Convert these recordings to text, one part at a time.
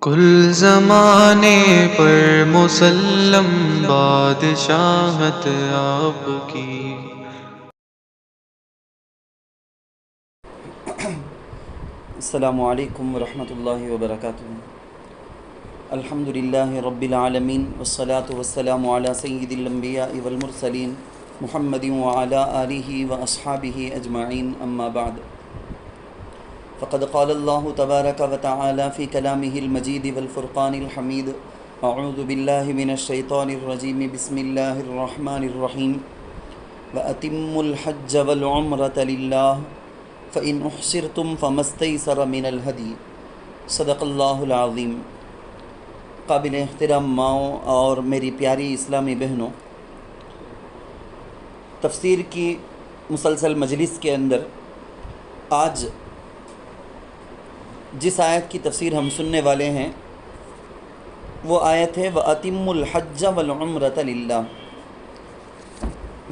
کل زمانے پر مسلم بادشاہت آپ کی۔ السلام علیکم ورحمۃ اللہ وبرکاتہ۔ الحمدللہ رب العالمین والصلاة والسلام علی سید الانبیاء والمرسلین محمد وعلی آلہ واصحابہ اجمعین، اما بعد فقد قال اللہ تبارک وتعالی فی کلامہ المجید والفرقان الحمید، اعوذ باللہ من الشیطان الرجیم، بسم اللہ الرحمن الرحیم، وَأَتِمُّوا الْحَجَّ وَالْعُمْرَةَ لِلَّهِ فَإِنْ أُحْصِرْتُمْ فَمَا اسْتَيْسَرَ مِنَ الْهَدْيِ صدق اللہ العظیم۔ قابل احترام ماؤں اور میری پیاری اسلامی بہنوں، تفسیر کی مسلسل مجلس کے اندر آج جس آیت کی تفسیر ہم سننے والے ہیں وہ آیت ہے وَأَتِمُّوا الْحَجَّ وَالْعُمْرَةَ لِلَّهِ۔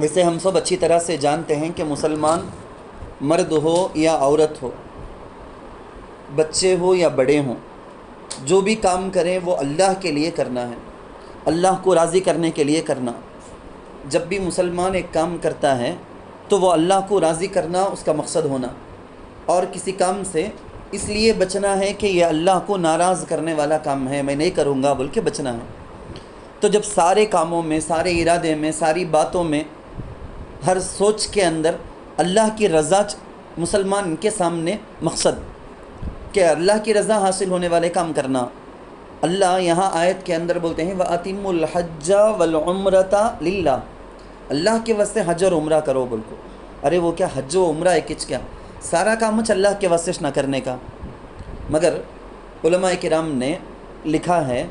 ویسے ہم سب اچھی طرح سے جانتے ہیں کہ مسلمان مرد ہو یا عورت ہو، بچے ہو یا بڑے ہوں، جو بھی کام کریں وہ اللہ کے لیے کرنا ہے، اللہ کو راضی کرنے کے لیے کرنا۔ جب بھی مسلمان ایک کام کرتا ہے تو وہ اللہ کو راضی کرنا اس کا مقصد ہونا، اور کسی کام سے اس لیے بچنا ہے کہ یہ اللہ کو ناراض کرنے والا کام ہے، میں نہیں کروں گا بول کے بچنا ہے۔ تو جب سارے کاموں میں، سارے ارادے میں، ساری باتوں میں، ہر سوچ کے اندر اللہ کی رضا مسلمان کے سامنے مقصد کہ اللہ کی رضا حاصل ہونے والے کام کرنا، اللہ یہاں آیت کے اندر بولتے ہیں وَأَتِمُّوا الْحَجَّ وَالْعُمْرَةَ لِلَّهِ، اللہ کے واسطے حج اور عمرہ کرو بول کو۔ ارے وہ کیا حج و عمرہ ہے کچھ، کیا سارا کام اللہ کے واسطے نہ کرنے کا۔ مگر علماء کرام نے لکھا ہے،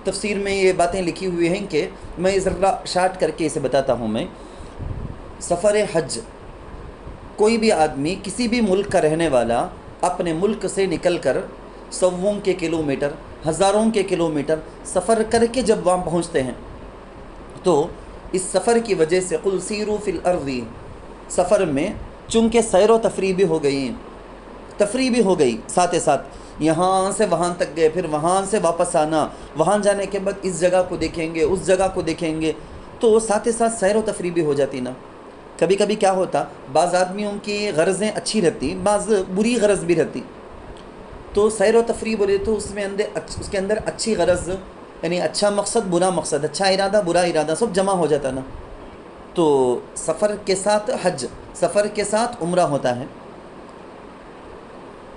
تفسیر میں یہ باتیں لکھی ہوئی ہیں کہ میں ذرا شارٹ کر کے اسے بتاتا ہوں۔ میں سفر حج، کوئی بھی آدمی کسی بھی ملک کا رہنے والا اپنے ملک سے نکل کر سووں کے کلومیٹر، ہزاروں کے کلومیٹر سفر کر کے جب وہاں پہنچتے ہیں تو اس سفر کی وجہ سے قُلْ سِیرُوا فِی الْأَرْضِ، سفر میں چونکہ سیر و تفریح بھی ہو گئی، تفریح بھی ہو گئی، ساتھ ساتھ یہاں سے وہاں تک گئے، پھر وہاں سے واپس آنا، وہاں جانے کے بعد اس جگہ کو دیکھیں گے، اس جگہ کو دیکھیں گے، تو ساتھ ساتھ سیر و تفریح بھی ہو جاتی نا۔ کبھی کبھی کیا ہوتا، بعض آدمیوں کی غرضیں اچھی رہتی، بعض بری غرض بھی رہتی، تو سیر و تفریح بولے تو اس کے اندر اچھی غرض یعنی اچھا مقصد، برا مقصد، اچھا ارادہ، برا ارادہ سب جمع ہو جاتا نا۔ تو سفر کے ساتھ حج، سفر کے ساتھ عمرہ ہوتا ہے،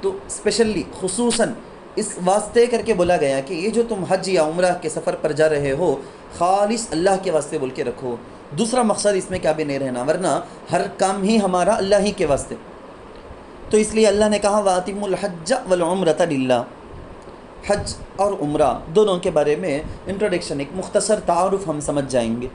تو اسپیشلی خصوصاً اس واسطے کر کے بولا گیا کہ یہ جو تم حج یا عمرہ کے سفر پر جا رہے ہو خالص اللہ کے واسطے بول کے رکھو، دوسرا مقصد اس میں کیا بھی نہیں رہنا، ورنہ ہر کام ہی ہمارا اللہ ہی کے واسطے۔ تو اس لیے اللہ نے کہا وَأَتِمُّوا الْحَجَّ وَالْعُمْرَةَ لِلَّهِ، حج اور عمرہ دونوں کے بارے میں انٹروڈکشن، ایک مختصر تعارف ہم سمجھ جائیں گے۔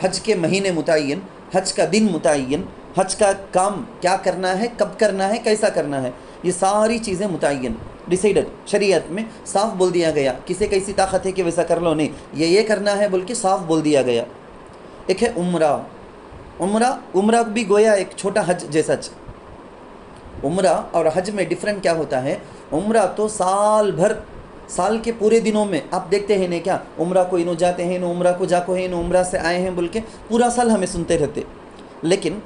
حج کے مہینے متعین، حج کا دن متعین، حج کا کام کیا کرنا ہے، کب کرنا ہے، کیسا کرنا ہے، یہ ساری چیزیں متعین ڈیسائیڈڈ شریعت میں صاف بول دیا گیا۔ کسی کیسی طاقت ہے کہ ویسا کر لو، نہیں، یہ کرنا ہے بول کے صاف بول دیا گیا۔ ایک ہے عمرہ، عمرہ بھی گویا ایک چھوٹا حج جیسا۔ عمرہ اور حج میں ڈیفرنٹ کیا ہوتا ہے، عمرہ تو سال بھر، سال کے پورے دنوں میں آپ دیکھتے ہیں کیا عمرہ کو انہوں جاتے ہیں، انہوں عمرہ کو جا کو ہیں، انہوں عمرہ سے آئے ہیں بول کے پورا سال ہمیں سنتے رہتے۔ لیکن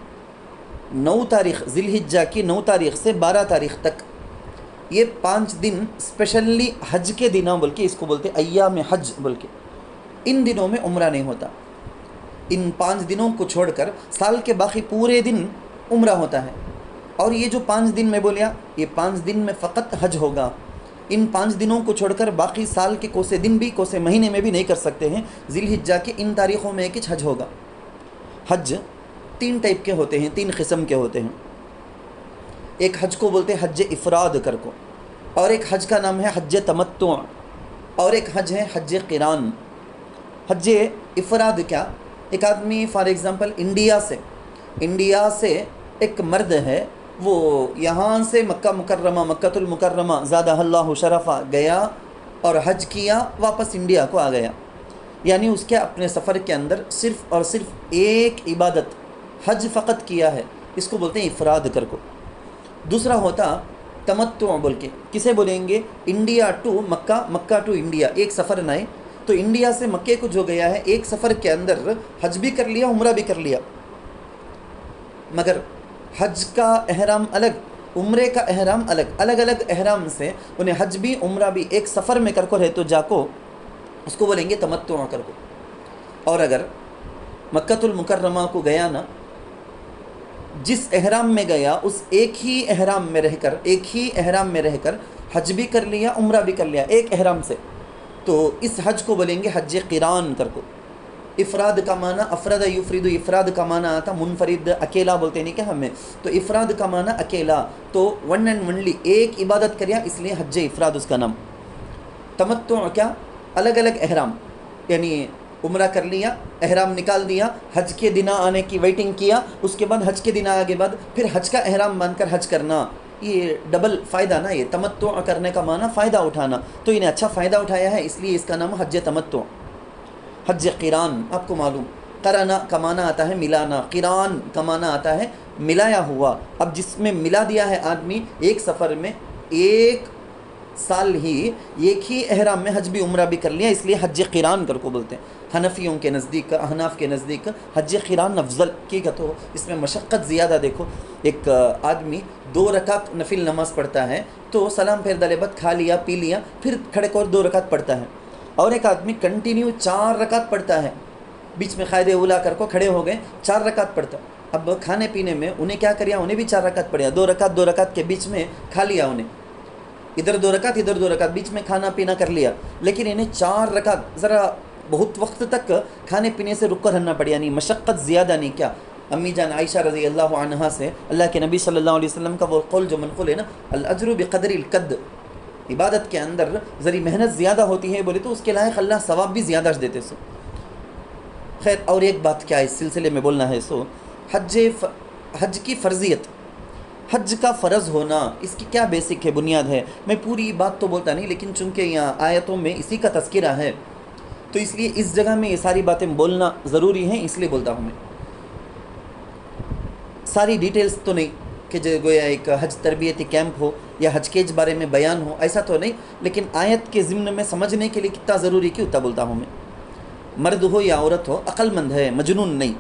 9 تاریخ ذی الحجہ کی 9 تاریخ سے 12 تاریخ تک یہ 5 دن اسپیشلی حج کے دنوں بول کے اس کو بولتے ایام حج بول کے، ان دنوں میں عمرہ نہیں ہوتا۔ ان 5 دنوں کو چھوڑ کر سال کے باقی پورے دن عمرہ ہوتا ہے، اور یہ جو 5 دن میں بولیا یہ 5 دن میں فقط حج ہوگا۔ ان 5 دنوں کو چھوڑ کر باقی سال کے کوسے دن بھی، کوسے مہینے میں بھی نہیں کر سکتے ہیں۔ ذی الحجہ کے ان تاریخوں میں ایک حج ہوگا۔ حج 3 ٹائپ کے ہوتے ہیں، 3 قسم کے ہوتے ہیں۔ ایک حج کو بولتے ہیں حج افراد کر کو، اور ایک حج کا نام ہے حج تمتع، اور ایک حج ہے حج قران۔ حج افراد کیا، ایک آدمی فار ایگزامپل انڈیا سے ایک مرد ہے، وہ یہاں سے مکہ المکرمہ زادہ اللہ شرفا گیا اور حج کیا، واپس انڈیا کو آ گیا، یعنی اس کے اپنے سفر کے اندر صرف اور صرف ایک عبادت حج فقط کیا ہے، اس کو بولتے ہیں افراد کر کو۔ دوسرا ہوتا تمتع بول کے. کسے بولیں گے؟ India to Makkah, Makkah to India, ایک سفر نہ ہے. تو انڈیا سے مکے کو جو گیا ہے ایک سفر کے اندر حج بھی کر لیا، عمرہ بھی کر لیا، مگر حج کا احرام الگ، عمرے کا احرام الگ، الگ الگ احرام سے انہیں حج بھی عمرہ بھی ایک سفر میں کر کو رہے تو جا کو اس کو بولیں گے تمتع کر کو. اور اگر مکۃ المکرمہ کو گیا نا، جس احرام میں گیا اس ایک ہی احرام میں رہ کر حج بھی کر لیا، عمرہ بھی کر لیا ایک احرام سے، تو اس حج کو بولیں گے حج قران کر کو. افراد کا معنی افراد یفرد، افراد کا معنی آتا منفرد، اکیلا بولتے نہیں کہ ہمیں، تو افراد کا معنی اکیلا، تو ون اینڈ ونلی ایک عبادت کریا، اس لیے حج افراد اس کا نام. تمتع کیا؟ الگ الگ احرام، یعنی عمرہ کر لیا، احرام نکال دیا، حج کے دن آنے کی ویٹنگ کیا، اس کے بعد حج کے دن آگے بعد پھر حج کا احرام باندھ کر حج کرنا، یہ ڈبل فائدہ نا. یہ تمتع کرنے کا معنی فائدہ اٹھانا، تو انہیں اچھا فائدہ اٹھایا ہے اس لیے اس کا نام حج تمتع. حج قران آپ کو معلوم، قرنا کا معنی آتا ہے ملانا، قران کا معنی آتا ہے ملایا ہوا. اب جس میں ملا دیا ہے آدمی ایک سفر میں ایک سال ہی ایک ہی احرام میں حج بھی عمرہ بھی کر لیا، اس لیے حج قران کر کو بولتے ہیں. حنفیوں کے نزدیک، احناف کے نزدیک حج قران افضل کی کا، تو اس میں مشقت زیادہ. دیکھو ایک آدمی 2 رکعت نفل نماز پڑھتا ہے تو سلام پھیر دلے بعد کھا لیا پی لیا پھر کھڑے کو 2 رکعت پڑھتا ہے، اور ایک آدمی کنٹینیو 4 رکعت پڑھتا ہے، بیچ میں قائد اولا کر کو کھڑے ہو گئے 4 رکعت پڑھتا. اب کھانے پینے میں انہیں کیا کریا، انہیں بھی 4 رکعت پڑھیا، 2 رکعت کے بیچ میں کھا لیا، انہیں ادھر 2 رکعت ادھر 2 رکعت، بیچ میں کھانا پینا کر لیا، لیکن انہیں 4 رکعت ذرا بہت وقت تک کھانے پینے سے رک کر رہنا پڑیا. یعنی مشقت زیادہ نہیں. کیا امی جان عائشہ رضی اللہ عنہا سے اللہ کے نبی صلی اللہ علیہ وسلم کا وہ قول جو منقول ہے نا، الاجر بقدر القد، عبادت کے اندر ذری محنت زیادہ ہوتی ہے بولے تو اس کے لائق اللہ ثواب بھی زیادہ دیتے. سو خیر، اور ایک بات کیا اس سلسلے میں بولنا ہے، سو حج کی فرضیت، حج کا فرض ہونا، اس کی کیا بیسک ہے، بنیاد ہے. میں پوری بات تو بولتا نہیں، لیکن چونکہ یہاں آیتوں میں اسی کا تذکرہ ہے تو اس لیے اس جگہ میں یہ ساری باتیں بولنا ضروری ہیں، اس لیے بولتا ہوں میں. ساری ڈیٹیلز تو نہیں کہ جو گویا ایک حج تربیتی کیمپ ہو یا حج کے بارے میں بیان ہو، ایسا تو نہیں، لیکن آیت کے ضمن میں سمجھنے کے لیے کتنا ضروری کیوں اتنا بولتا ہوں میں. مرد ہو یا عورت ہو، عقل مند ہے مجنون نہیں،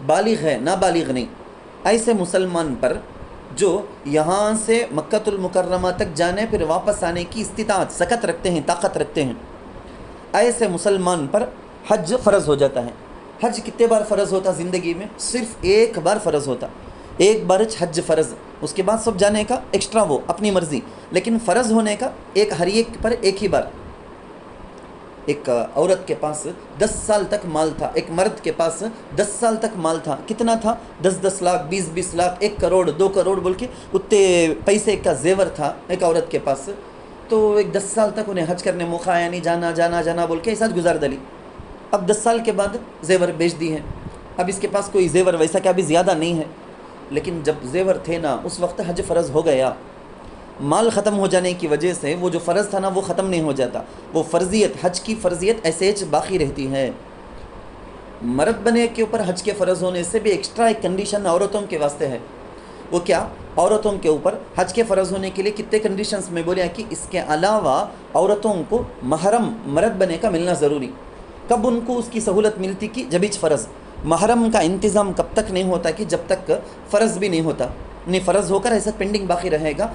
بالغ ہے نابالغ نہیں، ایسے مسلمان پر جو یہاں سے مکۃ المکرمہ تک جانے پھر واپس آنے کی استطاعت، سکت رکھتے ہیں، طاقت رکھتے ہیں، ایسے مسلمان پر حج فرض ہو جاتا ہے. حج کتنے بار فرض ہوتا زندگی میں؟ صرف ایک بار فرض ہوتا، ایک بار حج فرض، اس کے بعد سب جانے کا ایکسٹرا وہ اپنی مرضی، لیکن فرض ہونے کا ہر ایک پر ایک ہی بار. ایک عورت کے پاس 10 سال تک مال تھا، ایک مرد کے پاس 10 سال تک مال تھا. کتنا تھا؟ 10 لاکھ 20 لاکھ 1 کروڑ 2 کروڑ بول کے اتنے پیسے کا زیور تھا ایک عورت کے پاس. تو ایک 10 سال تک انہیں حج کرنے موقع آیا نہیں، جانا بول کے ایسا گزار دلی. اب 10 سال کے بعد زیور بیچ دی ہیں. اب اس کے پاس کوئی زیور ویسا کیا بھی زیادہ نہیں ہے، لیکن جب زیور تھے نا اس وقت حج فرض ہو گیا. مال ختم ہو جانے کی وجہ سے وہ جو فرض تھا نا وہ ختم نہیں ہو جاتا، وہ فرضیت، حج کی فرضیت ایسے باقی رہتی ہے. مرد بنے کے اوپر حج کے فرض ہونے سے بھی ایکسٹرا ایک کنڈیشن عورتوں کے واسطے ہے. وہ کیا؟ عورتوں کے اوپر حج کے فرض ہونے کے لیے کتنے کنڈیشنز میں بولے کہ اس کے علاوہ عورتوں کو محرم مرد بنے کا ملنا ضروری. کب ان کو اس کی سہولت ملتی کہ جب فرض. محرم کا انتظام کب تک نہیں ہوتا کہ جب تک فرض بھی نہیں ہوتا، نہیں فرض ہو کر ایسا پینڈنگ باقی رہے گا.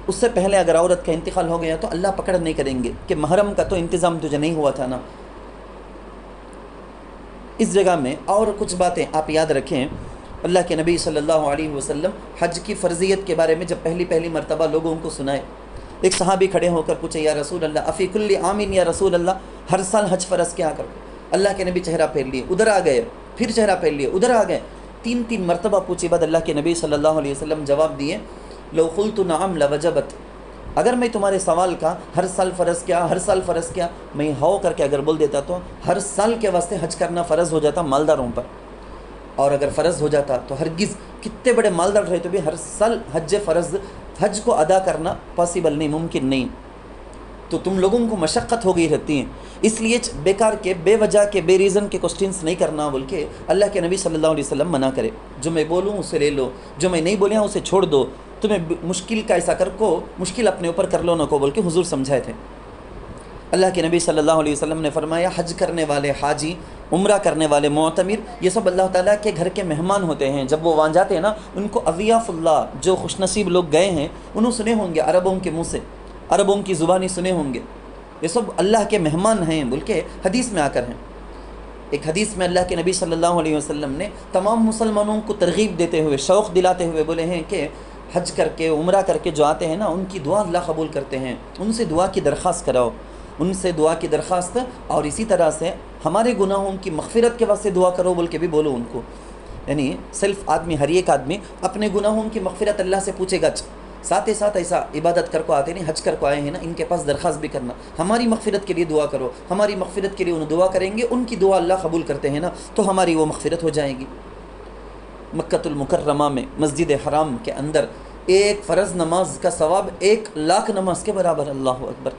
اس سے پہلے اگر عورت کا انتقال ہو گیا تو اللہ پکڑ نہیں کریں گے کہ محرم کا تو انتظام تجھے نہیں ہوا تھا نا. اس جگہ میں اور کچھ باتیں آپ یاد رکھیں. اللہ کے نبی صلی اللہ علیہ وسلم حج کی فرضیت کے بارے میں جب پہلی مرتبہ لوگوں کو سنائے، ایک صحابی کھڑے ہو کر پوچھے یا رسول اللہ افی کل عامین، یا رسول اللہ ہر سال حج فرض کیا کرو؟ اللہ کے نبی چہرہ پھیر لیے ادھر آ گئے، پھر چہرہ پھیر لیے ادھر آ گئے، 3 مرتبہ پوچھے بعد اللہ کے نبی صلی اللہ علیہ وسلم جواب دیے لو قلت نعم لوجبت. اگر میں تمہارے سوال کا ہر سال فرض کیا میں ہو کر کے اگر بول دیتا تو ہر سال کے واسطے حج کرنا فرض ہو جاتا مالداروں پر. اور اگر فرض ہو جاتا تو ہرگز کتنے بڑے مالدار رہے تو بھی ہر سال حج کو ادا کرنا پاسبل نہیں، ممکن نہیں. تو تم لوگوں کو مشقت ہو گئی رہتی ہیں، اس لیے بیکار کے بے وجہ کے بے ریزن کے کوسچنس نہیں کرنا بول کے اللہ کے نبی صلی اللہ علیہ وسلم منع کرے. جو میں بولوں اسے لے لو، جو میں نہیں بولیا اسے چھوڑ دو. تمہیں مشکل کا ایسا کر کو مشکل اپنے اوپر کر لو نہ کو بول کے حضور سمجھائے تھے۔ اللہ کے نبی صلی اللہ علیہ وسلم نے فرمایا حج کرنے والے حاجی، عمرہ کرنے والے معتمر، یہ سب اللہ تعالیٰ کے گھر کے مہمان ہوتے ہیں۔ جب وہ وہاں جاتے ہیں نا، ان کو اضیاف اللہ، جو خوش نصیب لوگ گئے ہیں انہوں سنے ہوں گے عربوں کے منہ سے، عربوں کی زبانی سنے ہوں گے، یہ سب اللہ کے مہمان ہیں بول کے حدیث میں آ کر ہیں۔ ایک حدیث میں اللہ کے نبی صلی اللہ علیہ وسلم نے تمام مسلمانوں کو ترغیب دیتے ہوئے، شوق دلاتے ہوئے بولے ہیں کہ حج کر کے، عمرہ کر کے جو آتے ہیں نا، ان کی دعا اللہ قبول کرتے ہیں، ان سے دعا کی درخواست کراؤ، ان سے دعا کی درخواست، اور اسی طرح سے ہمارے گناہوں کی مغفرت کے واسطے دعا کرو بول کے بھی بولو ان کو۔ یعنی صرف آدمی، ہر ایک آدمی اپنے گناہوں کی مغفرت اللہ سے پوچھے گا، ساتھ ہی ساتھ ایسا عبادت کر کو آتے نہیں، حج کر کو آئے ہیں نا، ان کے پاس درخواست بھی کرنا، ہماری مغفرت کے لیے دعا کرو، ہماری مغفرت کے لیے انہوں دعا کریں گے، ان کی دعا اللہ قبول کرتے ہیں نا، تو ہماری وہ مغفرت ہو جائے گی۔ مکۃ المکرمہ میں، مسجد حرام کے اندر، ایک فرض نماز کا ثواب 1,00,000 نماز کے برابر، اللہ اکبر۔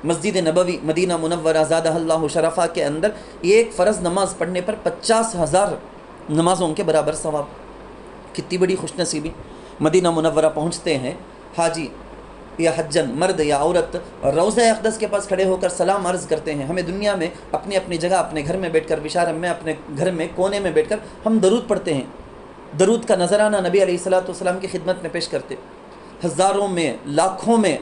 مسجد نبوی مدینہ منورہ زادہ اللہ شرفا کے اندر ایک فرض نماز پڑھنے پر 50,000 نمازوں کے برابر ثواب۔ کتنی بڑی خوش نصیبی۔ مدینہ منورہ پہنچتے ہیں حاجی یا حجن، مرد یا عورت، روضہ اقدس کے پاس کھڑے ہو کر سلام عرض کرتے ہیں۔ ہمیں دنیا میں اپنی اپنی جگہ، اپنے گھر میں بیٹھ کر، بشارم میں اپنے گھر میں کونے میں بیٹھ کر ہم درود پڑھتے ہیں، درود کا نذرانہ نبی علیہ الصلوۃ والسلام کی خدمت میں پیش کرتے، ہزاروں میں، لاکھوں میں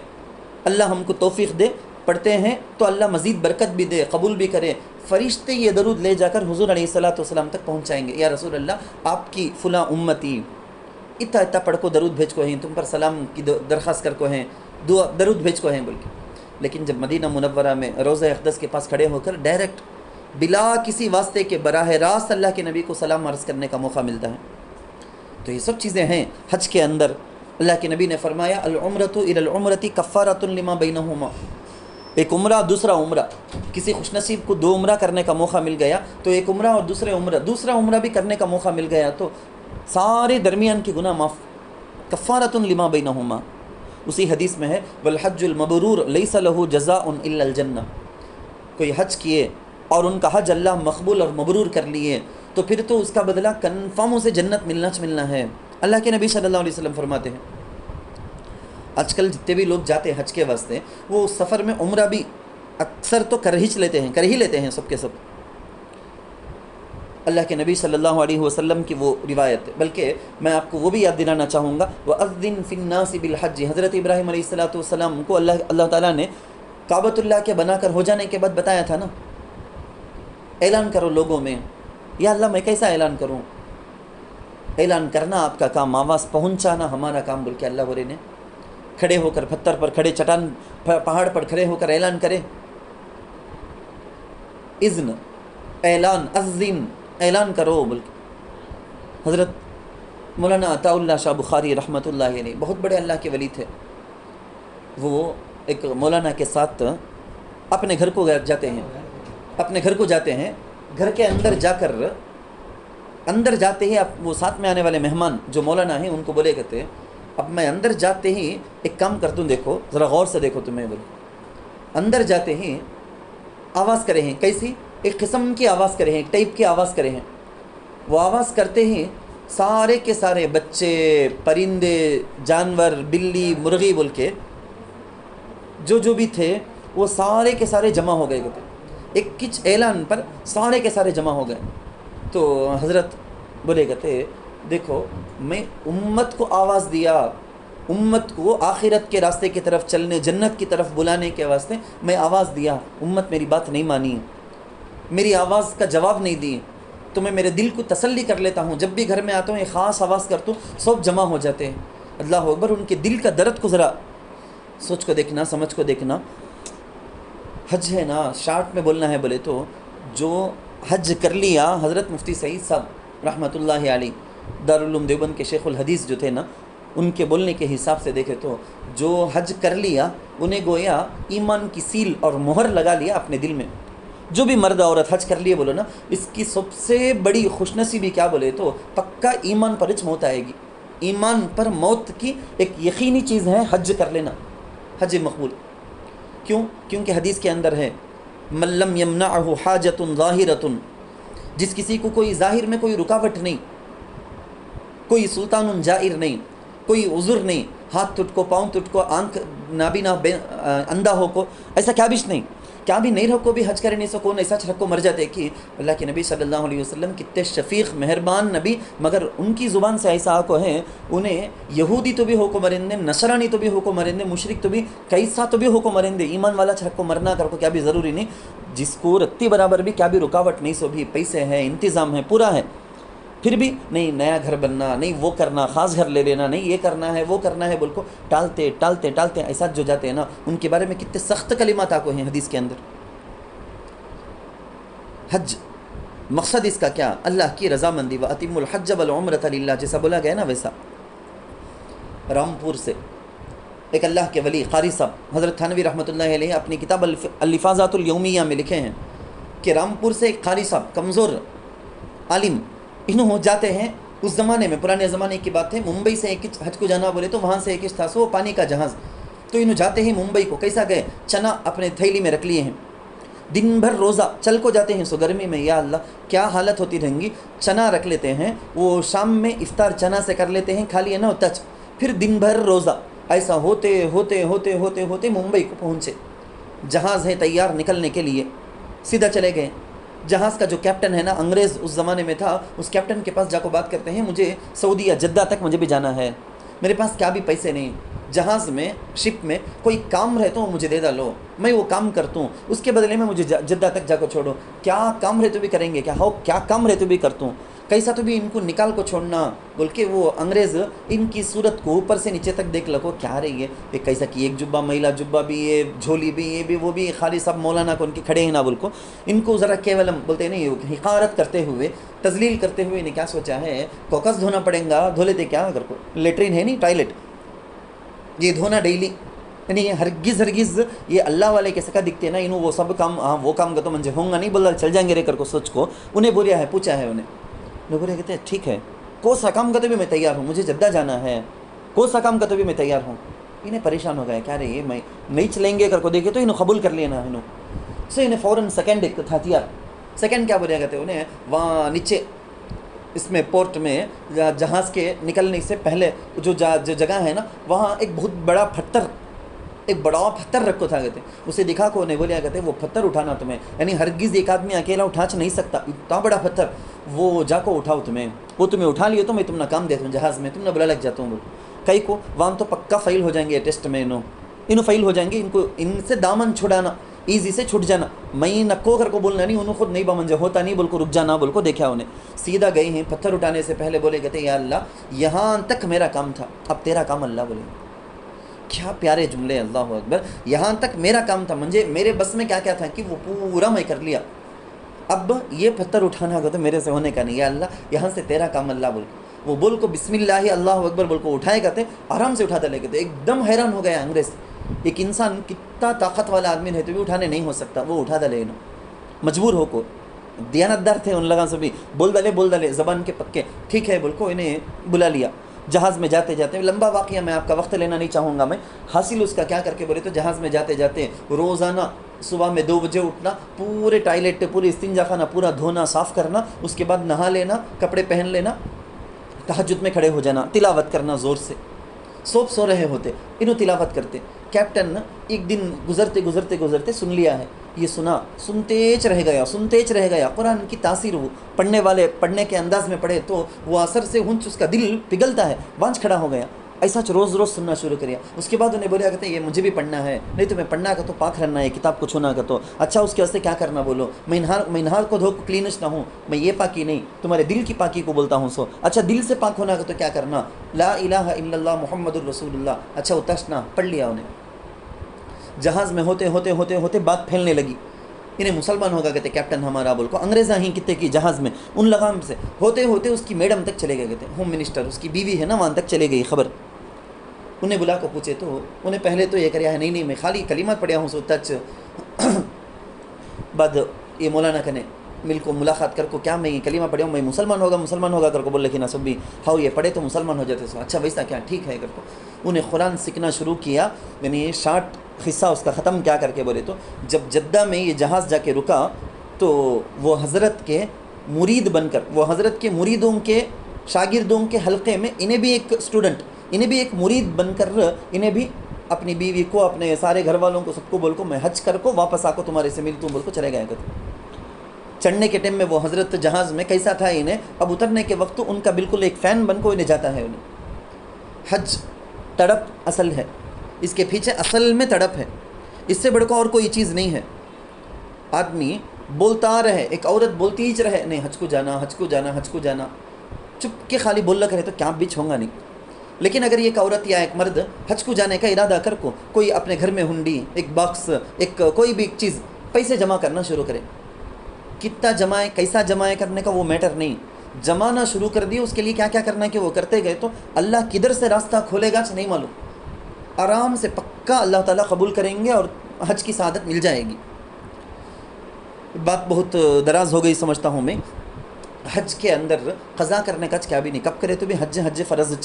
اللہ ہم کو توفیق دے، پڑھتے ہیں تو اللہ مزید برکت بھی دے، قبول بھی کرے۔ فرشتے یہ درود لے جا کر حضور علیہ الصلوۃ والسلام تک پہنچائیں گے، یا رسول اللہ آپ کی فلاں امتی اتنا اتنا پڑھ کو درود بھیج کو ہیں، تم پر سلام کی درخواست کر کو ہیں، دعا درود بھیج کو ہیں بول کے۔ لیکن جب مدینہ منورہ میں روضہ اقدس کے پاس کھڑے ہو کر ڈائریکٹ بلا کسی واسطے کے براہ راست اللہ کے نبی کو سلام عرض کرنے کا موقع ملتا ہے، تو یہ سب چیزیں ہیں حج کے اندر۔ اللہ کے نبی نے فرمایا العمرۃ الی العمرۃ کفارۃ لما بینہما، ایک عمرہ دوسرا عمرہ، کسی خوش نصیب کو 2 عمرہ کرنے کا موقع مل گیا تو ایک عمرہ اور دوسرا عمرہ بھی کرنے کا موقع مل گیا تو سارے درمیان کے گناہ معاف، کفارۃ لما بینہما۔ اسی حدیث میں ہے والحج المبرور لیس لہ جزاء الا الجنہ، کوئی حج کیے اور ان کا حج اللہ مقبول اور مبرور کر لیے تو پھر تو اس کا بدلہ کنفرم اسے جنت ملنا ہے۔ اللہ کے نبی صلی اللہ علیہ وسلم فرماتے ہیں آج کل جتنے بھی لوگ جاتے ہیں حج کے واسطے، وہ سفر میں عمرہ بھی اکثر تو کر ہی لیتے ہیں سب کے سب۔ اللہ کے نبی صلی اللہ علیہ وسلم کی وہ روایت ہے، بلکہ میں آپ کو وہ بھی یاد دلانا چاہوں گا، وَأَذِّن فِي النَّاسِ بِالْحَجِّ، حضرت ابراہیم علیہ السلام کو اللہ تعالیٰ نے کعبۃ اللہ کے بنا کر ہو جانے کے بعد بتایا تھا نا، اعلان کرو لوگوں میں۔ یا اللہ میں کیسا اعلان کروں؟ اعلان کرنا آپ کا کام، آواز پہنچانا ہمارا کام بول کے اللہ بولے نے کھڑے ہو کر، پتھر پر کھڑے، چٹان پہاڑ پر کھڑے ہو کر اعلان کرے، اذن، اعلان، اذن، اعلان کرو بول کے۔ حضرت مولانا عطاء اللہ شاہ بخاری رحمۃ اللہ علیہ بہت بڑے اللہ کے ولی تھے، وہ ایک مولانا کے ساتھ اپنے گھر کو جاتے ہیں، گھر کے اندر جا کر، اندر جاتے ہی اب وہ ساتھ میں آنے والے مہمان جو مولانا ہیں ان کو بولے کہتے اب میں اندر جاتے ہی ایک کام کر دوں، دیکھو ذرا غور سے دیکھو تمہیں، بولے اندر جاتے ہی آواز کرے ہیں، کیسی؟ ایک قسم کی آواز کرے ہیں، ایک ٹائپ کی آواز کرے ہیں۔ وہ آواز کرتے ہی سارے کے سارے بچے، پرندے، جانور، بلی، مرغی بول کے جو بھی تھے وہ سارے کے سارے جمع ہو گئے کہتے، ایک کچھ اعلان پر سارے کے سارے جمع ہو گئے۔ تو حضرت بولے کہتے دیکھو میں امت کو آواز دیا، امت کو آخرت کے راستے کی طرف چلنے، جنت کی طرف بلانے کے واسطے میں آواز دیا، امت میری بات نہیں مانی، میری آواز کا جواب نہیں دی، تو میں میرے دل کو تسلی کر لیتا ہوں، جب بھی گھر میں آتا ہوں ایک خاص آواز کرتا ہوں، سب جمع ہو جاتے ہیں۔ اللہ اکبر، ان کے دل کا درد کو ذرا سوچ کو دیکھنا، سمجھ کو دیکھنا۔ حج ہے نا، شارٹ میں بولنا ہے بولے تو جو حج کر لیا، حضرت مفتی سعید صاحب رحمۃ اللہ علیہ دارالعلوم دیوبند کے شیخ الحدیث جو تھے نا، ان کے بولنے کے حساب سے دیکھے تو جو حج کر لیا انہیں گویا ایمان کی سیل اور مہر لگا لیا اپنے دل میں۔ جو بھی مرد عورت حج کر لیے بولو نا، اس کی سب سے بڑی خوش نصیبی کیا بولے تو پکا ایمان پر موت آئے گی، ایمان پر موت کی ایک یقینی چیز ہے حج کر لینا، حج مقبول۔ کیوں؟ کیونکہ حدیث کے اندر ہے من لم یمنعہ حاجۃ ظاہرۃ، جس کسی کو کوئی ظاہر میں کوئی رکاوٹ نہیں، کوئی سلطان جائر نہیں، کوئی عذر نہیں, ہاتھ تجھ کو, پاؤں تجھ کو, آنکھ نابینا اندھا ہو کو, ایسا کیا بھی نہیں رکھو بھی حج کرے نہیں سکو, ایسا رکھو مر جاتے کہ اللہ کے نبی صلی اللہ علیہ وسلم کتنے شفیق مہربان نبی, مگر ان کی زبان سے ایسا آکو ہے, انہیں یہودی تو بھی ہو کو مرندے, نصرانی تو بھی ہو کو مرندے, مشرک تو بھی کیسا تو بھی ہو کو مرندے, ایمان والا چھڑک کو مرنا کر کو کیا بھی ضروری نہیں, جس کو رتی برابر بھی کیا بھی رکاوٹ نہیں, سو بھی پیسے ہیں, انتظام ہے, پورا ہے, پھر بھی نہیں نیا گھر بننا, نہیں وہ کرنا, خاص گھر لے لینا, نہیں یہ کرنا ہے وہ کرنا ہے بول کو ٹالتے ایسا جو جاتے ہیں نا, ان کے بارے میں کتنے سخت کلمات آکو ہیں حدیث کے اندر. حج مقصد اس کا کیا, اللہ کی رضامندی, وَأَتِمُّ الْحَجَّ وَالْعُمْرَةَ لِلَّهِ, جیسا بولا گیا نا ویسا. رامپور سے ایک اللہ کے ولی قاری صاحب حضرت تھانوی رحمۃ اللہ علیہ اپنی کتاب الفاظات الیومیہ میں لکھے ہیں کہ رامپور سے ایک قاری صاحب کمزور عالم انہوں جاتے ہیں, اس زمانے میں پرانے زمانے کی بات ہے, ممبئی سے ایک حج کو جانا بولے تو وہاں سے ایک تھا سو پانی کا جہاز, تو انہوں جاتے ہیں ممبئی کو, کیسا گئے, چنا اپنے تھیلی میں رکھ لیے ہیں, دن بھر روزہ چل کو جاتے ہیں, سو گرمی میں یا اللہ کیا حالت ہوتی رہیں گی, چنا رکھ لیتے ہیں, وہ شام میں افطار چنا سے کر لیتے ہیں, کھا لیے نا تچ, پھر دن بھر روزہ, ایسا ہوتے ہوتے ہوتے ہوتے ہوتے ممبئی کو پہنچے, جہاز ہے تیار نکلنے کے لیے, سیدھا چلے گئے. جہاز کا جو کیپٹن ہے نا, انگریز اس زمانے میں تھا, اس کیپٹن کے پاس جا کو بات کرتے ہیں, مجھے سعودیہ جدہ تک مجھے بھی جانا ہے, میرے پاس کیا بھی پیسے نہیں, جہاز میں شپ میں کوئی کام رہے تو مجھے دے ڈالو, میں وہ کام کرتا ہوں, اس کے بدلے میں مجھے جدہ تک جا کو چھوڑو, کیا کام رہے تو بھی کریں گے, کیا کام رہے تو بھی کرتا ہوں, کیسا تو بھی ان کو نکال کو چھوڑنا بول کے. وہ انگریز ان کی صورت کو اوپر سے نیچے تک دیکھ لگو کیا رہی ہے, ایک کیسا کہ ایک جبہ میلا جبہ بھی, یہ جھولی بھی, یہ بھی وہ بھی, خالی سب مولانا کو ان کے کھڑے ہیں نا بول کو, ان کو ذرا کیولم بولتے نہیں, حقارت کرتے ہوئے, تذلیل کرتے ہوئے انہیں کیا سوچا ہے, کوکس دھونا پڑیں گا, دھو لیتے کیا اگر کو, لیٹرین ہے نہیں ٹوائلٹ, یہ دھونا ڈیلی, یعنی ہرگز یہ اللہ والے کیسے کا دکھتے ہیں نا, انہوں وہ سب کام, ہاں وہ کام کا تو منجے ہوں گا نہیں, بول چل جائیں گے رے کر کو سوچ کو. انہیں بولیا ہے, پوچھا ہے انہیں, بولے کہتے ہیں ٹھیک ہے, کو سا کام کا تو بھی میں تیار ہوں, مجھے جدہ جانا ہے, کو سا کام کا تو بھی میں تیار ہوں. انہیں پریشان ہو گئے, کیا رہے یہ میں نہیں چلیں گے کر کو دیکھے تو انہوں قبول کر لینا, سو انہیں فوراً سیکنڈ ایک تھا ہتھیار. سیکنڈ کیا بولے کہتے ہیں انہیں, وہاں نیچے اس میں پورٹ میں جہاز کے نکلنے سے پہلے جو جگہ ہے نا, وہاں ایک بہت بڑا پتھر رکھو تھا کہتے, اسے دکھا کو نہیں بولیا کہتے وہ پتھر اٹھانا تمہیں, یعنی ہرگز ایک آدمی اکیلا اٹھا نہیں سکتا, اتنا بڑا پتھر, وہ جا کو اٹھاؤ تمہیں, وہ تمہیں اٹھا لیے تو میں تم نہ کام دیتا ہوں جہاز میں, تم نہ بلا لگ جاتا ہوں. کئی کو وہاں تو پکا فیل ہو جائیں گے ٹیسٹ میں, انہوں فیل ہو جائیں گے, ان کو ان سے دامن چھڑانا, ایزی سے چھٹ جانا, میں نکو کر کو بولنا نہیں, انہوں خود نہیں بمنجے ہوتا نہیں بول کو رک جانا بول کو. دیکھا انہیں سیدھا گئے ہیں, پتھر اٹھانے سے پہلے بولے کہتے یا اللہ یہاں تک میرا کام تھا, اب تیرا کام اللہ. بولے کیا پیارے جملے, اللہ اکبر, یہاں تک میرا کام تھا, منجھے میرے بس میں کیا کیا تھا کہ وہ پورا میں کر لیا, اب یہ پتھر اٹھانا کا تو میرے سے ہونے کا نہیں, یا اللہ یہاں سے تیرا کام اللہ. بول وہ بول کو بسم اللہ اللہ اکبر بول کو اٹھائے کرتے, آرام سے اٹھاتے لے کے. ایک دم حیران ہو گیا انگریز, ایک انسان کتنا طاقت والا آدمی ہے تو بھی اٹھانے نہیں ہو سکتا, وہ اٹھا دلے, مجبور ہو کو, دیانتدار تھے ان لگا سے بھی, بول دلے زبان کے پکے, ٹھیک ہے بول کو. انہیں بلا لیا. جہاز میں جاتے جاتے, لمبا واقعہ, میں آپ کا وقت لینا نہیں چاہوں گا, میں حاصل اس کا کیا کر کے بولے تو, جہاز میں جاتے جاتے روزانہ صبح میں 2 بجے اٹھنا, پورے ٹوائلٹ پورے استنجا خانہ پورا دھونا صاف کرنا, اس کے بعد نہا لینا, کپڑے پہن لینا, تہجد میں کھڑے ہو جانا, تلاوت کرنا زور سے, سو رہے ہوتے, انہوں تلاوت کرتے. کیپٹن ایک دن گزرتے سن لیا ہے, یہ سنا, سنتے رہ گیا. قرآن کی تاثیر, وہ پڑھنے والے پڑھنے کے انداز میں پڑھے تو وہ اثر سے ہنچ اس کا دل پگھلتا ہے, وانچ کھڑا ہو گیا. ایسا روز سننا شروع کریا. اس کے بعد انہیں بولیا کہتے ہیں یہ مجھے بھی پڑھنا ہے, نہیں تو میں پڑھنا کا تو پاک رہنا ہے, کتاب کو چھونا کا تو اچھا, اس کے واسطے کیا کرنا بولو, میں نہار کو دھو کلینش نہ ہوں, میں یہ پاکی نہیں, تمہارے دل کی پاکی کو بولتا ہوں. سو اچھا دل سے پاک ہونا کا تو کیا کرنا, لا الہ الا اللہ محمد الرسول اللہ. اچھا اتشنا پڑھ لیا انہیں. جہاز میں ہوتے بات پھیلنے لگی, انہیں مسلمان ہوگا کہتے کیپٹن ہمارا بول کو, انگریزاں ہی کتے کی جہاز میں, ان لگام سے ہوتے اس کی میڈم تک چلے گئے, کہتے ہوم منسٹر, اس کی بیوی ہے نا, وہاں تک چلے گئی خبر. انہیں بلا کو پوچھے تو انہیں پہلے تو یہ کریا ہے, نہیں میں خالی کلمات پڑھیا ہوں, سو تچ بعد یہ مولانا کنے مل کو ملاقات کر کو, کیا میں یہ کلمہ پڑھیا ہوں, میں مسلمان ہوگا کر کو بول, لیکن سب بھی ہاؤ یہ پڑھے تو مسلمان ہو جاتے. سو اچھا ویسا کیا, ٹھیک ہے کر کو. انہیں قرآن سیکھنا شروع کیا, یعنی شارٹ قصہ اس کا ختم کیا کر کے بولے تو, جب جدہ میں یہ جہاز جا کے رکا تو وہ حضرت کے مرید بن کر, وہ حضرت کے مریدوں کے شاگردوں کے حلقے میں, انہیں بھی ایک اسٹوڈنٹ انہیں بھی ایک مرید بن کر انہیں بھی اپنی بیوی کو اپنے سارے گھر والوں کو سب کو بول کو میں حج کر کو واپس آ کو تمہارے سے ملتوں بول کو چلے گئے کرتے. چڑھنے کے ٹائم میں وہ حضرت جہاز میں کیسا تھا انہیں, اب اترنے کے وقت ان کا بالکل ایک فین بن کو انہیں جاتا ہے. انہیں حج تڑپ اصل ہے, اس کے پیچھے اصل میں تڑپ ہے, اس سے بڑھ کر اور کوئی چیز نہیں ہے. آدمی بولتا رہے, ایک عورت بولتی ہی رہے نہیں حج کو جانا حج کو جانا حج کو جانا, چپ کے خالی بول رہے تو کیا بیچ ہوگا نہیں. لیکن اگر ایک عورت یا ایک مرد حج کو جانے کا ارادہ کر کو کوئی اپنے گھر میں ہنڈی, ایک باکس, ایک کوئی بھی چیز پیسے جمع کرنا شروع کرے, کتنا جمائے کیسا جمائے کرنے کا وہ میٹر نہیں, جمانا شروع کر دی. اس کے لیے کیا کیا کرنا ہے کہ وہ کرتے گئے تو اللہ کدھر سے راستہ کھولے گا نہیں معلوم, آرام سے پکا اللہ تعالیٰ قبول کریں گے اور حج کی سعادت مل جائے گی. بات بہت دراز ہو گئی سمجھتا ہوں میں. حج کے اندر قضا کرنے کا کیا بھی نہیں, کب کرے تو بھی حج فرض,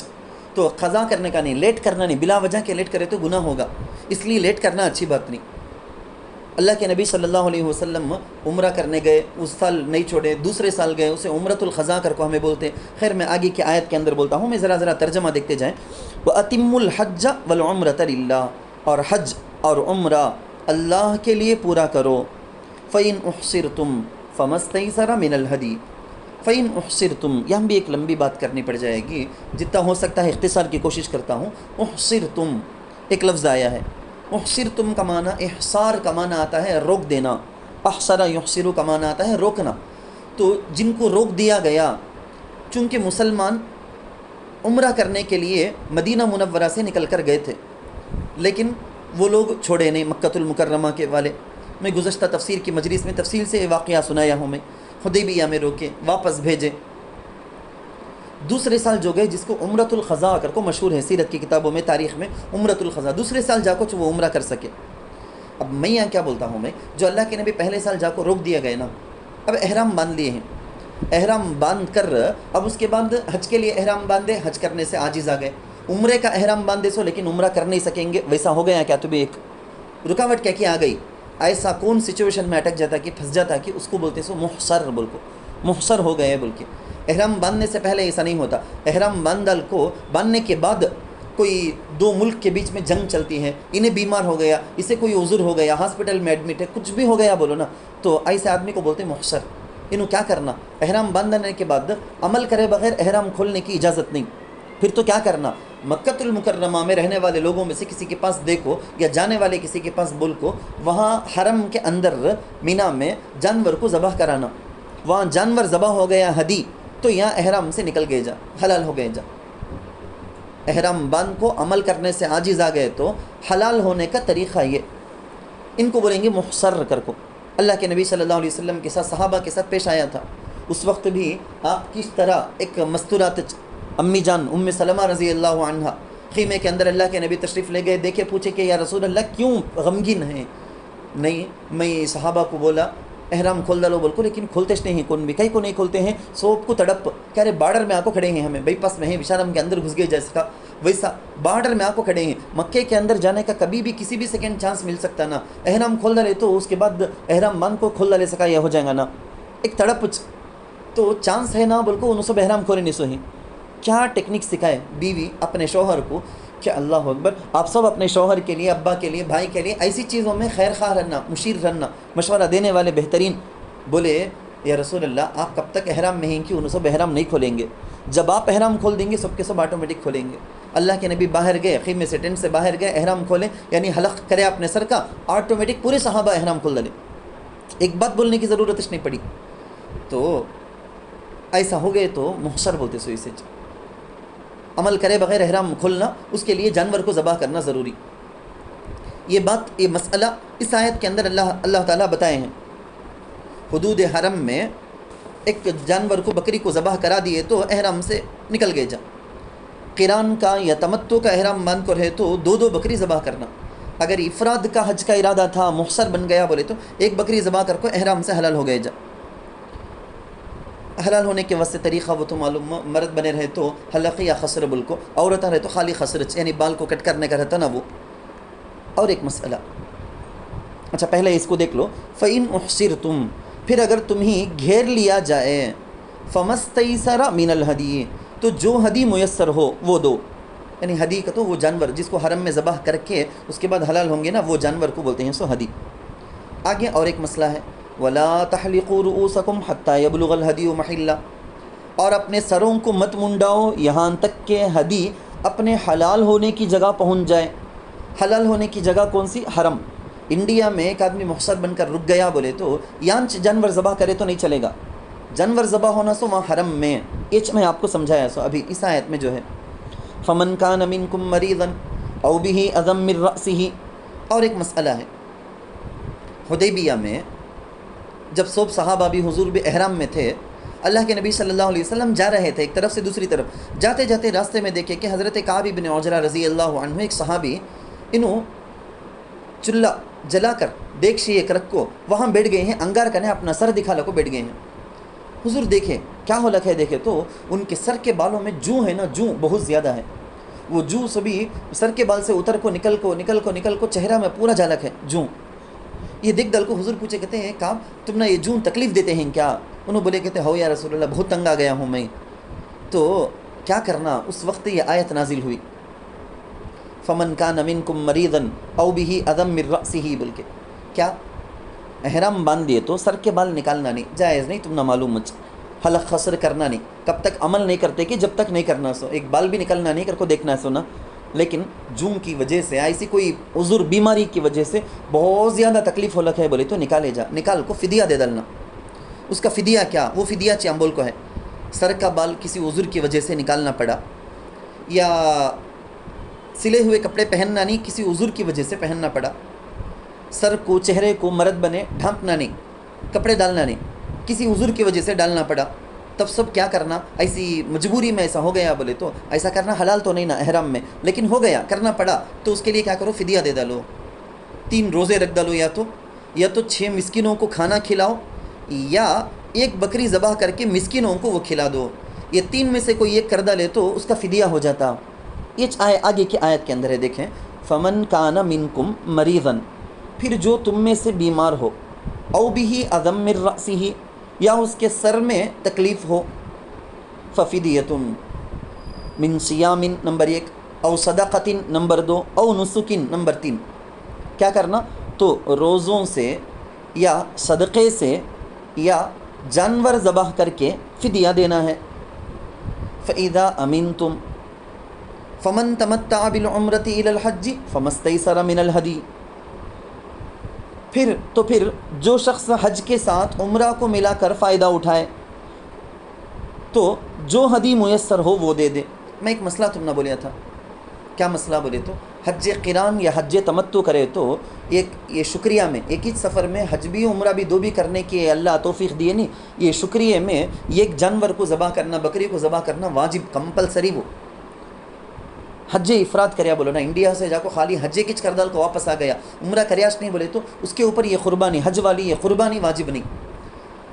تو قضا کرنے کا نہیں, لیٹ کرنا نہیں, بلا وجہ کے لیٹ کرے تو گناہ ہوگا, اس لیے لیٹ کرنا اچھی بات نہیں. اللہ کے نبی صلی اللہ علیہ وسلم عمرہ کرنے گئے, اس سال نہیں چھوڑے, دوسرے سال گئے, اسے عمرۃ القضا کر کو ہمیں بولتے ہیں. خیر میں آگے کی آیت کے اندر بولتا ہوں, میں ذرا ترجمہ دیکھتے جائیں. وَأَتِمُّ الْحَجَّ وَالْعُمْرَةَ لِلَّهِ, اور حج اور عمرہ اللہ کے لیے پورا کرو. فَإِنْ أُحْصِرْتُمْ فَمَا اسْتَيْسَرَ مِنَ الْهَدْيِ. فَإِنْ أُحْصِرْتُمْ, یہاں بھی ایک لمبی بات کرنی پڑ جائے گی, جتنا ہو سکتا ہے اختصار کی کوشش کرتا ہوں. احصرتم ایک لفظ آیا ہے, احصرتم کا معنی احصار کا معنی آتا ہے روک دینا, احصر یحصر کا معنی آتا ہے روکنا. تو جن کو روک دیا گیا, چونکہ مسلمان عمرہ کرنے کے لیے مدینہ منورہ سے نکل کر گئے تھے, لیکن وہ لوگ چھوڑے نہیں مکۃ المکرمہ کے والے. میں گزشتہ تفسیر کی مجلس میں تفصیل سے واقعہ سنایا ہوں, میں حدیبیہ میں روکے واپس بھیجے. دوسرے سال جو گئے, جس کو عمرۃ القضا کر کو مشہور ہے سیرت کی کتابوں میں, تاریخ میں عمرۃ القضا, دوسرے سال جا کو وہ عمرہ کر سکے. اب میں یہاں کیا بولتا ہوں, میں جو اللہ کے نبی پہلے سال جا کو روک دیا گئے نا, اب احرام باندھ لیے ہیں, احرام باندھ کر اب اس کے بعد حج کے لیے احرام باندھے, حج کرنے سے عاجز آ گئے. عمرے کا احرام باندھے سو لیکن عمرہ کر نہیں سکیں گے, ویسا ہو گیا کیا, تو بھی ایک رکاوٹ کیا کہ آ گئی. ایسا کون سچویشن میں اٹک جاتا کہ پھنس جاتا کہ اس کو بولتے سو محصر بول کو, محصر ہو گئے بول کے. احرام باندھنے سے پہلے ایسا نہیں ہوتا, احرام باندھنے کے بعد کوئی دو ملک کے بیچ میں جنگ چلتی ہے, انہیں بیمار ہو گیا, اسے کوئی عذر ہو گیا, ہاسپٹل میں ایڈمٹ ہے, کچھ بھی ہو گیا بولو نا, تو ایسے آدمی کو بولتے محصر. انہوں کیا کرنا, احرام باندھنے کے بعد عمل کرے بغیر احرام کھولنے کی اجازت نہیں. پھر تو کیا کرنا, مکۃ المکرمہ میں رہنے والے لوگوں میں سے کسی کے پاس دیکھو, یا جانے والے کسی کے پاس بول کو, وہاں حرم کے اندر مینا میں جانور کو ذبح کرانا. وہاں جانور ذبح ہو گیا ہدی, تو یہاں احرام سے نکل گئے جا, حلال ہو گئے جا. احرام باندھ کو عمل کرنے سے عاجز آ گئے تو حلال ہونے کا طریقہ یہ, ان کو بولیں گے محصر کر کو. اللہ کے نبی صلی اللہ علیہ وسلم کے ساتھ صحابہ کے ساتھ پیش آیا تھا. اس وقت بھی آپ کس طرح ایک مستورات امی جان ام سلمہ رضی اللہ عنہ خیمے کے اندر اللہ کے نبی تشریف لے گئے, دیکھے پوچھے کہ یا رسول اللہ کیوں غمگین ہیں. نہیں, میں صحابہ کو بولا احرام کھول ڈالو بول کو, لیکن کھولتے نہیں, کون بھی کہیں کو نہیں کھولتے ہیں. سوپ کو تڑپ کہہ رہے بارڈر میں آ کو کھڑے ہیں, ہمیں بائی پاس میں ہیں, وشارم کے اندر گھس گئے جیسا ویسا بارڈر میں آ کو کھڑے ہیں. مکے کے اندر جانے کا کبھی بھی کسی بھی سیکنڈ چانس مل سکتا نا, احرام کھول ڈالے تو اس کے بعد احرام باندھ کو کھول ڈالے سکا, یہ ہو جائے گا نا ایک تڑپ, تو چانس ہے نا بول کو, انہوں سب احرام کھولے نہیں سو ہیں. کیا ٹیکنک سکھائے بیوی اپنے شوہر کو کہ اللہ اکبر, آپ سب اپنے شوہر کے لیے, ابا کے لیے, بھائی کے لیے ایسی چیزوں میں خیر خواہ رہنا, مشیر رہنا, مشورہ دینے والے بہترین. بولے یا رسول اللہ آپ کب تک احرام میں ہیں کہ انہوں سب احرام نہیں کھولیں گے, جب آپ احرام کھول دیں گے سب کے سب آٹومیٹک کھولیں گے. اللہ کے نبی باہر گئے, خیمے سے ٹینٹ سے باہر گئے, احرام کھولیں, یعنی حلق کرے اپنے سر کا, آٹومیٹک پورے صحابہ احرام کھول ڈالے, ایک بات بولنے کی ضرورت نہیں پڑی. تو ایسا ہو گئے تو محصر بولتے سو اسے, عمل کرے بغیر احرام کھولنا, اس کے لیے جانور کو ذبح کرنا ضروری. یہ بات, یہ مسئلہ اس آیت کے اندر اللہ تعالیٰ بتائے ہیں. حدود حرم میں ایک جانور کو, بکری کو ذبح کرا دیے تو احرام سے نکل گئے جا. قران کا یا تمتع کا احرام باندھ کر ہے تو دو بکری ذبح کرنا. اگر افراد کا حج کا ارادہ تھا, محصر بن گیا بولے تو ایک بکری ذبح کر کو احرام سے حلال ہو گئے جا. حلال ہونے کے واسطے طریقہ وہ تو معلوم, مرد بنے رہے تو حلق یا خصر بل کو, عورتیں رہے تو خالی خصر, یعنی بال کو کٹ کرنے کا رہتا نا وہ. اور ایک مسئلہ, اچھا پہلے اس کو دیکھ لو. فَإِنْ أُحْصِرْتُمْ, پھر اگر تمہیں گھیر لیا جائے, فَمَسْتَيْسَرَ مِنَ الْهَدِيِ, تو جو ہدی میسر ہو وہ دو. یعنی ہدی کا تو وہ جانور جس کو حرم میں ذبح کر کے اس کے بعد حلال ہوں گے نا، وہ جانور کو بولتے ہیں سو ہدی۔ آگے اور ایک مسئلہ ہے، وَلَا تَحْلِقُوا رُؤُوسَكُمْ حَتَّى يَبْلُغَ الْهَدِيُّ مَحِلَّهُ، اور اپنے سروں کو مت منڈاؤ یہاں تک کہ ہدی اپنے حلال ہونے کی جگہ پہنچ جائے۔ حلال ہونے کی جگہ کون سی؟ حرم۔ انڈیا میں ایک آدمی محصر بن کر رک گیا بولے تو یہاں جانور ذبح کرے تو نہیں چلے گا، جانور ذبح ہونا سو وہاں حرم میں۔ میں آپ کو سمجھایا سو ابھی اس آیت میں جو ہے فَمَنْ كَانَ مِنْكُمْ مَرِيضًا أَوْ بِهِ أَذًى مِّن رَأْسِهِ۔ اور ایک مسئلہ ہے، حدیبیہ میں جب سب صحابہ بھی حضور بھی احرام میں تھے، اللہ کے نبی صلی اللہ علیہ وسلم جا رہے تھے ایک طرف سے دوسری طرف، جاتے جاتے راستے میں دیکھے کہ حضرت کعب بن عجرہ رضی اللہ عنہ ایک صحابی انہوں چولہا جلا کر دیکشی ایک رکھ کو وہاں بیٹھ گئے ہیں، انگار کرنے اپنا سر دکھا لکو بیٹھ گئے ہیں۔ حضور دیکھے کیا ہو لکھے، دیکھے تو ان کے سر کے بالوں میں جو ہے نا، جو بہت زیادہ ہے، وہ جو سبھی سر کے بال سے اتر کو نکل کو چہرہ میں پورا جھلک ہے جو۔ یہ دیکھ ڈال کو حضور پوچھے، کہتے ہیں کعب تم نے یہ جون تکلیف دیتے ہیں کیا؟ انہوں بولے کہتے ہو یا رسول اللہ، بہت تنگ آ گیا ہوں میں، تو کیا کرنا؟ اس وقت یہ آیت نازل ہوئی فَمَنْ كَانَ مِنْكُمْ مَرِيضًا أَوْ بِهِ أَذًى مِّن رَأْسِهِ، بول کے کیا احرام باندھ دیے تو سر کے بال نکالنا نہیں جائز نہیں، تم نہ معلوم مجھ حلق خسر کرنا نہیں، کب تک عمل نہیں کرتے کہ جب تک نہیں کرنا سو، ایک بال بھی نکلنا نہیں کر کو دیکھنا سو نا، لیکن جون کی وجہ سے ایسی کوئی عذر بیماری کی وجہ سے بہت زیادہ تکلیف ہو لگا ہے بولے تو نکالے جا، نکال کو فدیہ دے ڈالنا۔ اس کا فدیہ کیا؟ وہ فدیہ چیامبول کو ہے، سر کا بال کسی عذر کی وجہ سے نکالنا پڑا، یا سلے ہوئے کپڑے پہننا نہیں کسی عذر کی وجہ سے پہننا پڑا، سر کو چہرے کو مرد بنے ڈھانپنا نہیں، کپڑے ڈالنا نہیں، کسی عذر کی وجہ سے ڈالنا پڑا، تب سب کیا کرنا؟ ایسی مجبوری میں ایسا ہو گیا بولے تو ایسا کرنا حلال تو نہیں نا احرام میں، لیکن ہو گیا کرنا پڑا تو اس کے لیے کیا کرو؟ فدیہ دے ڈالو، 3 روزے رکھ ڈالو، یا تو 6 مسکینوں کو کھانا کھلاؤ، یا ایک بکری ذبح کر کے مسکینوں کو وہ کھلا دو، یہ 3 میں سے کوئی ایک کر ڈالے تو اس کا فدیہ ہو جاتا۔ یہ آگے کی آیت کے اندر ہے، دیکھیں فَمَنْ كَانَ مِنْكُمْ مَرِيضًا، پھر جو تم میں سے بیمار ہو، او بِهِ أَذًى مِّن رَأْسِهِ، یا اس کے سر میں تکلیف ہو، فَفِدْيَةٌ مِّن صِيَامٍ نمبر 1، او صدقۃ نمبر 2، او نسک نمبر 3۔ کیا کرنا؟ تو روزوں سے یا صدقے سے یا جانور ذبح کر کے فدیہ دینا ہے۔ فَإِذَا أَمِنْتُمْ فَمَنْ تَمَتَّعَ بِالْعُمْرَةِ إِلَى الْحَجِّ فَمَا اسْتَيْسَرَ مِنَ الْهَدِيِّ، پھر جو شخص حج کے ساتھ عمرہ کو ملا کر فائدہ اٹھائے تو جو ہدی میسر ہو وہ دے دے۔ میں ایک مسئلہ تم نے بولیا تھا، کیا مسئلہ بولے تو حج قران یا حج تمتع کرے تو یہ شکریہ میں ایک ہی سفر میں حج بھی عمرہ بھی دو بھی کرنے کی اللہ توفیق دیے نہیں، یہ شکریہ میں یہ ایک جانور کو ذبح کرنا، بکری کو ذبح کرنا واجب کمپلسری، وہ حج افراد کریا بولو نا، انڈیا سے جا کو خالی حج کچ کر ڈال کو واپس آ گیا، عمرہ کریاش نہیں بولے تو اس کے اوپر یہ قربانی حج والی یہ قربانی واجب نہیں۔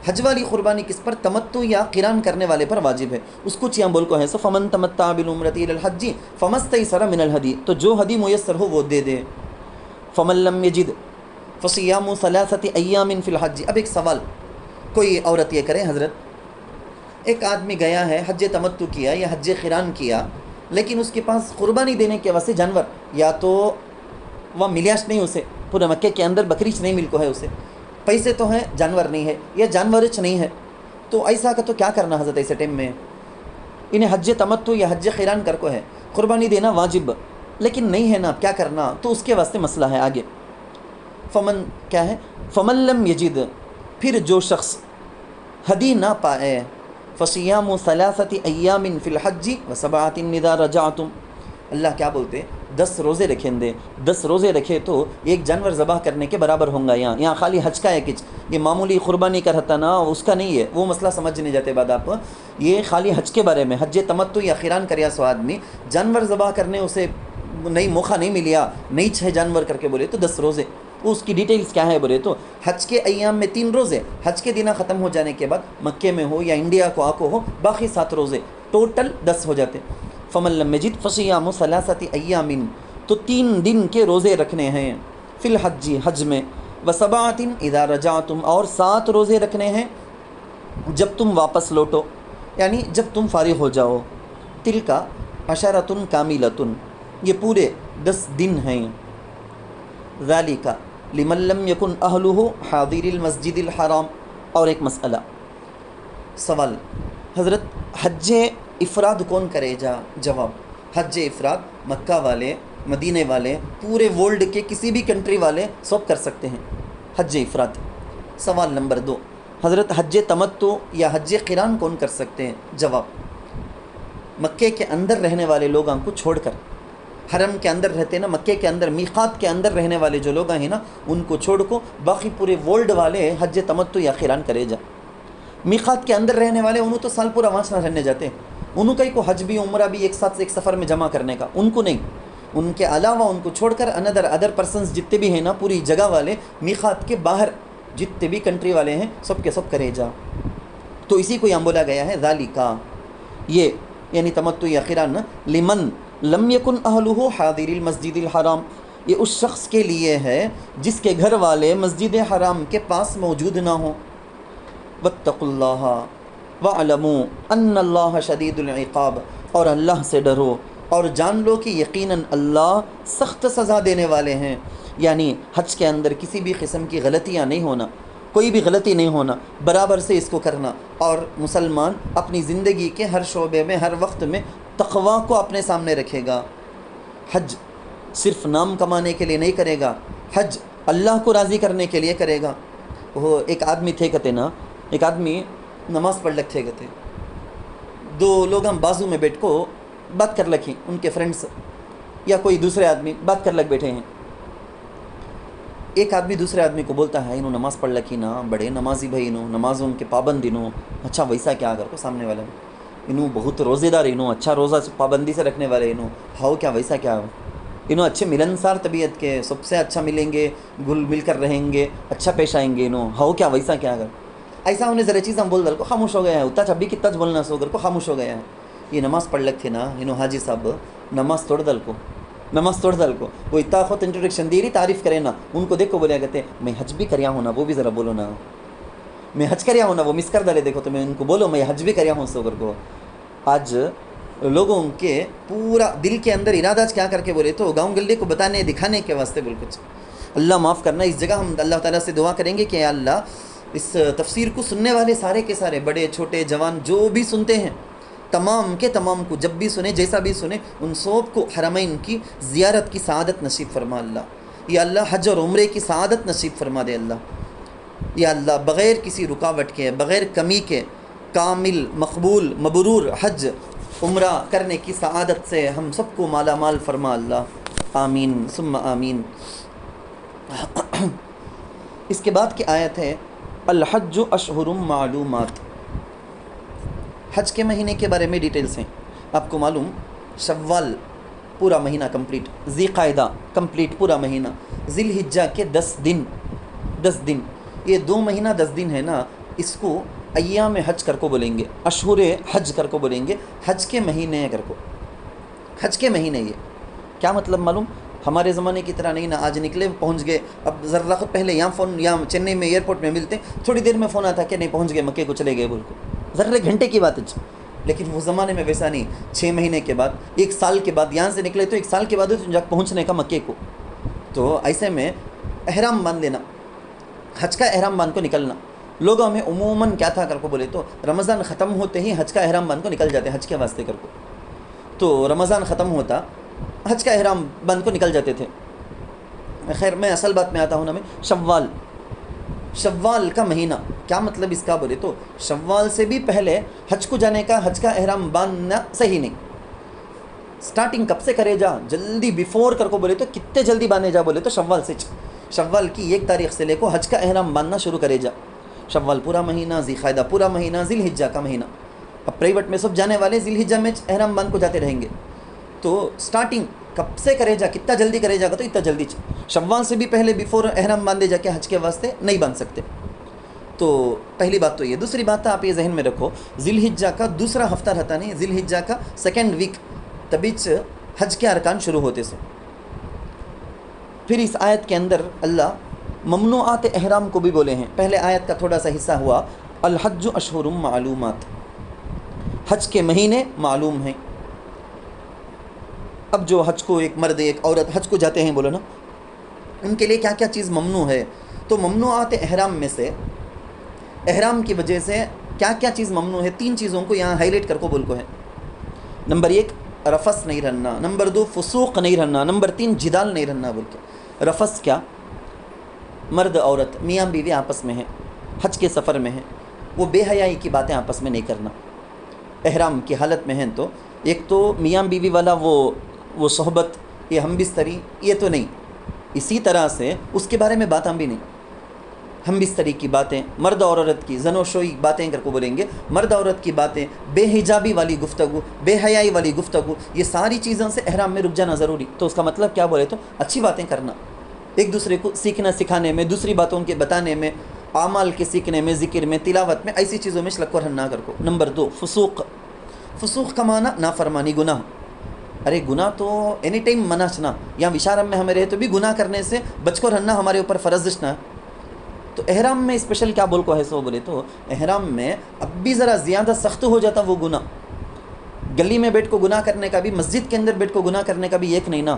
حج والی قربانی کس پر؟ تمتع یا قران کرنے والے پر واجب ہے، اس کو چیاں بول کو ہے سو فمن تمتع بالعمرۃ الی الحج فما استیسر من الہدی، تو جو ہدی میسر ہو وہ دے دے۔ فمن لم یجد فصیام ثلاثۃ ایام فی الحج۔ اب ایک سوال کوئی عورت یہ کرے، حضرت ایک آدمی گیا ہے حج تمتع کیا یا حج قران کیا، لیکن اس کے پاس قربانی دینے کے واسطے جانور یا تو وہ ملیاش نہیں، اسے پورے مکے کے اندر بکریچ نہیں مل کو ہے، اسے پیسے تو ہیں جانور نہیں ہے یا جانورچ نہیں ہے، تو ایسا کا تو کیا کرنا حضرت ایسے ٹائم میں؟ انہیں حج تمتع یا حج قران کر کو ہے، قربانی دینا واجب لیکن نہیں ہے نا، کیا کرنا؟ تو اس کے واسطے مسئلہ ہے آگے۔ فمن کیا ہے؟ فمن لم یجد، پھر جو شخص ہدی نہ پائے، فصیام ثلاثۃ ایام فی الحج وسبعۃ اذا رجعتم، اللہ کیا بولتے 10 روزے رکھیں دے، 10 روزے رکھے تو ایک جانور ذبح کرنے کے برابر ہوں گا۔ یہاں خالی حج کا ہے کچھ، یہ معمولی قربانی کا رہتا نا اس کا نہیں ہے، وہ مسئلہ سمجھ نہیں جاتے بعد آپ، یہ خالی حج کے بارے میں حج تمتع یا قران کریا سو آدمی جانور ذبح کرنے اسے نہیں موقع نہیں ملیا، نہیں 6 جانور کر کے بولے تو 10 روزے، اس کی ڈیٹیلز کیا ہے بولے تو حج کے ایام میں 3 روزے، حج کے دن ختم ہو جانے کے بعد مکے میں ہو یا انڈیا کو آکو ہو باقی 7 روزے، ٹوٹل 10 ہو جاتے۔ فمن لم یجد فصیام ثلاثۃ ایام، تو 3 دن کے روزے رکھنے ہیں فی الحج حج میں، وسبعۃ اذا رجعتم، اور 7 روزے رکھنے ہیں جب تم واپس لوٹو، یعنی جب تم فارغ ہو جاؤ۔ تلک عشرۃ کاملۃ، یہ پورے 10 دن ہیں. ذالک لمن لم یکن اہلہ حاضر المسجد الحرام. اور ایک مسئلہ، سوال، حضرت حج افراد کون کرے جا؟ جواب، حج افراد مکہ والے، مدینے والے، پورے ورلڈ کے کسی بھی کنٹری والے سب کر سکتے ہیں حج افراد. سوال نمبر 2، حضرت حج تمتع یا حج قران کون کر سکتے ہیں؟ جواب، مکے کے اندر رہنے والے لوگوں کو چھوڑ کر، حرم کے اندر رہتے نا، مکے کے اندر میقات کے اندر رہنے والے جو لوگ ہیں نا، ان کو چھوڑ کو باقی پورے ورلڈ والے حج تمتع یا قران کرے جا. میقات کے اندر رہنے والے انہوں تو سال پورا وہاں نہ رہنے جاتے، انہوں کا ہی کو حج بھی عمرہ بھی ایک ساتھ ایک سفر میں جمع کرنے کا، ان کو نہیں. ان کے علاوہ ان کو چھوڑ کر ادر پرسنز جتنے بھی ہیں نا، پوری جگہ والے میقات کے باہر جتنے بھی کنٹری والے ہیں سب کے سب کرے جا. تو اسی کو یہاں بولا گیا ہے ذالکا، یہ یعنی تمتع یا قران لمن لم یکن اہلہ حاضر المسجد الحرام، یہ اس شخص کے لیے ہے جس کے گھر والے مسجد حرام کے پاس موجود نہ ہوں. واتقوا اللہ واعلموا ان اللہ شدید العقاب، اور اللہ سے ڈرو اور جان لو کہ یقیناً اللہ سخت سزا دینے والے ہیں. یعنی حج کے اندر کسی بھی قسم کی غلطیاں نہیں ہونا، کوئی بھی غلطی نہیں ہونا، برابر سے اس کو کرنا. اور مسلمان اپنی زندگی کے ہر شعبے میں، ہر وقت میں تقوی کو اپنے سامنے رکھے گا. حج صرف نام کمانے کے لیے نہیں کرے گا، حج اللہ کو راضی کرنے کے لیے کرے گا. وہ ایک آدمی تھے کہتے نا، ایک آدمی نماز پڑھ لگ تھے کہتے، 2 لوگ ہم بازو میں بیٹھ کو بات کر لکھی، ان کے فرینڈس یا کوئی دوسرے آدمی بات کر لگ بیٹھے ہیں. ایک آدمی دوسرے آدمی کو بولتا ہے، انہوں نماز پڑھ لکھی نا، بڑے نمازی بھائی، انہوں نمازوں کے پابند انہوں. اچھا ویسا کیا اگر کو سامنے والے انہوں بہت روزے دار، انہوں اچھا روزہ پابندی سے رکھنے والے، انہوں ہاؤ کیا ویسا کیا، انہوں اچھے ملنسار طبیعت کے، سب سے اچھا ملیں گے، گل مل کر رہیں گے، اچھا پیش آئیں گے، انہوں ہاؤ کیا ویسا کیا اگر ایسا انہیں ذرا چیز ہم بول دل کو خاموش ہو گیا ہے. اتنا چبی کتنا بولنا سو گر کو خاموش ہو گیا ہے. یہ نماز پڑھ لگ تھے نا، انہوں حاجی صاحب نماز توڑ دل کو، نماز توڑ دل کو. وہ اتنا خود انٹروڈکشن دی رہی، تعریف کرے نا، ان کو دیکھو بولیا کہتے میں حج بھی کریا ہوں نا، وہ بھی ذرا بولو نا، میں حج کریا ہوں نا، وہ مس کر ڈالے دیکھو تو میں ان کو بولو میں حج بھی کریا ہوں سو گر کو. آج لوگوں کے پورا دل کے اندر ارادہ کیا کر کے بولے تو گاؤں گلی کو بتانے دکھانے کے واسطے بول کچھ. اللہ معاف کرنا. اس جگہ ہم اللہ تعالیٰ سے دعا کریں گے کہ اللہ اس تفسیر کو سننے والے سارے کے سارے، بڑے چھوٹے جوان جو بھی سنتے ہیں، تمام کے تمام کو جب بھی سنے، جیسا بھی سنے، ان سب کو حرمین کی زیارت کی سعادت نصیب فرما اللہ. یا اللہ حج اور عمرے کی سعادت نصیب فرما دے اللہ. یا اللہ بغیر کسی رکاوٹ کے، بغیر کمی کے، کامل مقبول مبرور حج عمرہ کرنے کی سعادت سے ہم سب کو مالا مال فرما اللہ. آمین ثم آمین. اس کے بعد کی آیت ہے الحج اشہر معلومات. حج کے مہینے کے بارے میں ڈیٹیلز ہیں. آپ کو معلوم شوال پورا مہینہ کمپلیٹ، ذی قعدہ کمپلیٹ پورا مہینہ، ذی الحجہ کے 10 دن، یہ 2 مہینہ 10 دن ہے نا، اس کو ایام حج کر کو بولیں گے، اشہر حج کر کو بولیں گے، حج کے مہینے کر کو. حج کے مہینے یہ کیا مطلب معلوم؟ ہمارے زمانے کی طرح نہیں نا، آج نکلے پہنچ گئے. اب ذرا وقت پہلے یہاں فون، یہاں چنئی میں ایئرپورٹ میں ملتے، تھوڑی دیر میں فون آتا کہ نہیں پہنچ گئے مکے کو، چلے گئے بول کو، ذرا گھنٹے کی بات ہے. لیکن وہ زمانے میں ویسا نہیں، 6 مہینے کے بعد، 1 سال کے بعد یہاں سے نکلے تو 1 سال کے بعد جا پہنچنے کا مکے کو. تو ایسے میں احرام باندھ لینا، حج کا احرام باندھ کو نکلنا. لوگوں میں عموماً کیا تھا کر کو بولے تو رمضان ختم ہوتے ہی حج کا احرام باندھ کو نکل جاتے حج کے واسطے کر کو. تو رمضان ختم ہوتا حج کا احرام باندھ کو نکل جاتے تھے. خیر میں اصل بات میں آتا ہوں نا، میں شوال کا مہینہ کیا مطلب اس کا بولے تو شوال سے بھی پہلے حج کو جانے کا، حج کا احرام باندھنا صحیح نہیں. سٹارٹنگ کب سے کرے جا؟ جلدی بیفور کر کو بولے تو کتنے جلدی باندھے جا بولے تو شوال سے، شوال کی 1 تاریخ سے لے کو حج کا احرام باندھنا شروع کرے جا. شوال پورا مہینہ، ذی قعدہ پورا مہینہ، ذی الحجہ کا مہینہ. اب پرائیویٹ میں سب جانے والے ذی الحجہ میں احرام باندھ کو جاتے رہیں گے. تو سٹارٹنگ کب سے کرے جا، کتنا جلدی کرے جا گا تو اتنا جلدی. شوال سے بھی پہلے بیفور احرام باندھے جا کے حج کے واسطے نہیں باندھ سکتے. تو پہلی بات تو یہ. دوسری بات آپ یہ ذہن میں رکھو، ذی الحجہ کا دوسرا ہفتہ رہتا نہیں، ذی الحجہ کا 2nd ویک تبھی حج کے ارکان شروع ہوتے سے. پھر اس آیت کے اندر اللہ ممنوعات احرام کو بھی بولے ہیں. پہلے آیت کا تھوڑا سا حصہ ہوا الحج اشہر معلومات، حج کے مہینے معلوم ہیں. اب جو حج کو ایک مرد ایک عورت حج کو جاتے ہیں بولو نا، ان کے لیے کیا کیا چیز ممنوع ہے؟ تو ممنوعات احرام میں سے، احرام کی وجہ سے کیا کیا چیز ممنوع ہے، 3 چیزوں کو یہاں ہائی لائٹ کر کو بول کو ہے۔ نمبر 1 رفث نہیں رہنا، نمبر 2 فسوق نہیں رہنا، نمبر 3 جدال نہیں رہنا بول کے۔ رفث کیا؟ مرد عورت میاں بیوی آپس میں ہیں، حج کے سفر میں ہیں، وہ بے حیائی کی باتیں آپس میں نہیں کرنا۔ احرام کی حالت میں ہیں تو ایک تو میاں بیوی والا وہ صحبت، یہ ہم بستری، یہ تو نہیں۔ اسی طرح سے اس کے بارے میں باتیں بھی نہیں، ہم بستری کی باتیں، مرد اور عورت کی زن و شوئی باتیں کر کو بولیں گے، مرد عورت کی باتیں، بے حجابی والی گفتگو، بے حیائی والی گفتگو، یہ ساری چیزوں سے احرام میں رک جانا ضروری۔ تو اس کا مطلب کیا بولے تو اچھی باتیں کرنا، ایک دوسرے کو سیکھنا سکھانے میں، دوسری باتوں کے بتانے میں، اعمال کے سیکھنے میں، ذکر میں، تلاوت میں، ایسی چیزوں میں شلک ورہن نہ کر کو۔ نمبر 2 فسوق، فسوق کا معنی نافرمانی، گناہ۔ ارے گناہ تو اینی ٹائم منع چنا، یہاں وشارم میں ہمیں رہے تو بھی گناہ کرنے سے بچ کو رہنا ہمارے اوپر فرض نہ۔ تو احرام میں اسپیشل کیا بول کو ہے سو بولے تو احرام میں اب بھی ذرا زیادہ سخت ہو جاتا وہ گناہ۔ گلی میں بیٹھ کو گناہ کرنے کا بھی، مسجد کے اندر بیٹھ کو گناہ کرنے کا بھی ایک نہیں نا،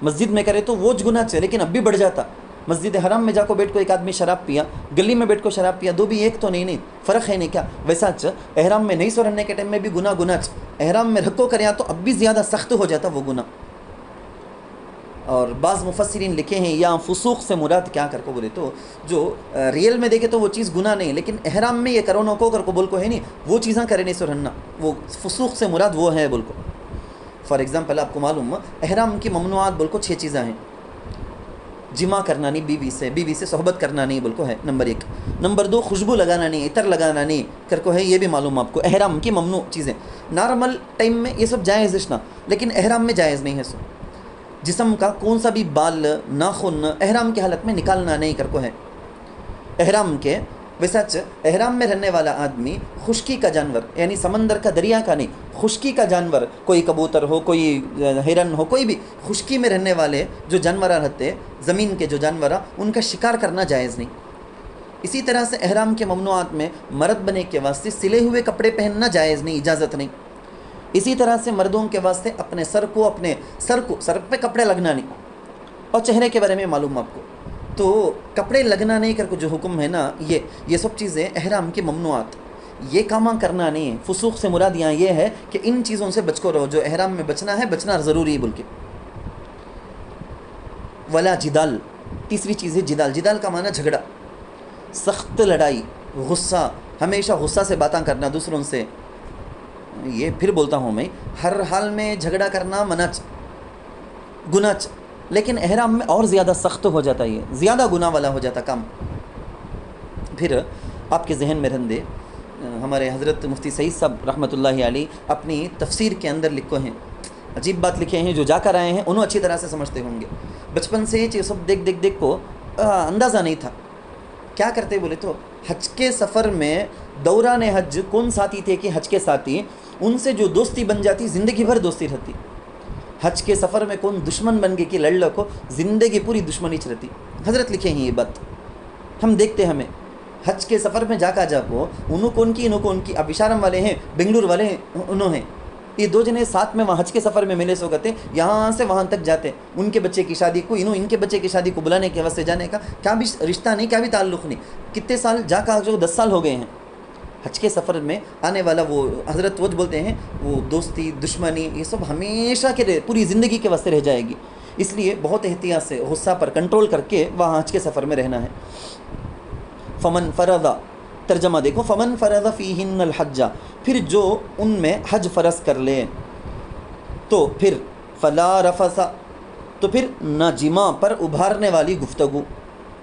مسجد میں کرے تو وہ گناہ چاہے، لیکن اب بھی بڑھ جاتا۔ مسجد حرام میں جا کو بیٹھ کو ایک آدمی شراب پیا، گلی میں بیٹھ کو شراب پیا، دو بھی ایک تو نہیں، فرق ہے نہیں کیا؟ ویسا احرام میں نہیں سو رہنے کے ٹائم میں بھی گناہ احرام میں رکھو کریا تو اب بھی زیادہ سخت ہو جاتا وہ گناہ۔ اور بعض مفسرین لکھے ہیں یہاں فسوق سے مراد کیا کر کو بولے تو جو ریئل میں دیکھے تو وہ چیز گناہ نہیں، لیکن احرام میں یہ کرونا کو کر کو بول کو ہے نہیں، وہ چیزاں کرے نہیں سو رہنا، وہ فسوق سے مراد وہ ہے بول کو۔ فار ایگزامپل آپ کو معلوم احرام کی ممنوعات بول کو 6 چیزیں ہیں۔ جمع کرنا نہیں بیوی سے صحبت کرنا نہیں بول کو ہے نمبر 1۔ نمبر 2 خوشبو لگانا نہیں، عطر لگانا نہیں کر کو ہے، یہ بھی معلوم آپ کو احرام کی ممنوع چیزیں۔ نارمل ٹائم میں یہ سب جائز ہے، لیکن احرام میں جائز نہیں ہے۔ سو جسم کا کون سا بھی بال، ناخن احرام کی حالت میں نکالنا نہیں کر کو ہے۔ احرام کے ویسا احرام میں رہنے والا آدمی خشکی کا جانور، یعنی سمندر کا، دریا کا نہیں، خشکی کا جانور، کوئی کبوتر ہو، کوئی ہرن ہو، کوئی بھی خشکی میں رہنے والے جو جانور رہتے، زمین کے جو جانور، ان کا شکار کرنا جائز نہیں۔ اسی طرح سے احرام کے ممنوعات میں مرد بنے کے واسطے سلے ہوئے کپڑے پہننا جائز نہیں، اجازت نہیں۔ اسی طرح سے مردوں کے واسطے اپنے سر پہ کپڑے لگنا نہیں، اور چہرے کے بارے میں معلوم آپ کو، تو کپڑے لگنا نہیں کر کو جو حکم ہے نا، یہ سب چیزیں احرام کی ممنوعات، یہ کام کرنا نہیں ہے۔ فسوق سے مراد یہاں یہ ہے کہ ان چیزوں سے بچ کو رہو، جو احرام میں بچنا ہے، بچنا ضروری ہے بول کے۔ ولا جدال، تیسری چیز ہے جدال۔ جدال کا معنی جھگڑا، سخت لڑائی، غصہ، ہمیشہ غصہ سے باتیں کرنا دوسروں سے۔ یہ پھر بولتا ہوں میں، ہر حال میں جھگڑا کرنا منع گناہ، لیکن احرام میں اور زیادہ سخت ہو جاتا، یہ زیادہ گناہ والا ہو جاتا کام۔ پھر آپ کے ذہن میں رہندے ہمارے حضرت مفتی سعید صاحب رحمۃ اللہ علیہ اپنی تفسیر کے اندر لکھو ہیں، عجیب بات لکھے ہیں، جو جا کر آئے ہیں انہوں اچھی طرح سے سمجھتے ہوں گے۔ بچپن سے یہ چیز سب دیکھ کو اندازہ نہیں تھا۔ کیا کرتے بولے تو حج کے سفر میں دوران حج کون ساتھی تھے کہ حج کے ساتھی، ان سے جو دوستی بن جاتی زندگی بھر دوستی رہتی۔ حج کے سفر میں کون دشمن بن گئی کہ لڑ لو کو زندگی پوری دشمنی رہتی۔ حضرت لکھے ہیں یہ بات، ہم دیکھتے ہمیں حج کے سفر میں جا کو انہوں کون کی اب اشارم والے ہیں، بنگلور والے ہیں، انہوں ہیں یہ 2 جنے ساتھ میں وہاں حج کے سفر میں ملے سو کرتے، یہاں سے وہاں تک جاتے، ان کے بچے کی شادی کو ان کے بچے کی شادی کو بلانے کے واسطے جانے کا کیا بھی رشتہ نہیں، کیا بھی تعلق نہیں۔ کتنے سال جا کا جو 10 سال ہو گئے ہیں، حج کے سفر میں آنے والا وہ حضرت وہ بولتے ہیں وہ دوستی دشمنی یہ سب ہمیشہ کے پوری زندگی کے واسطے رہ جائے گی، اس لیے بہت احتیاط سے غصہ پر کنٹرول کر کے وہاں حج کے سفر میں رہنا ہے۔ فمن فرض، ترجمہ دیکھو، فمن فرض فیہن الحج، پھر جو ان میں حج فرض کر لے تو پھر فلا رفث، تو پھر نہ جماع پر ابھارنے والی گفتگو،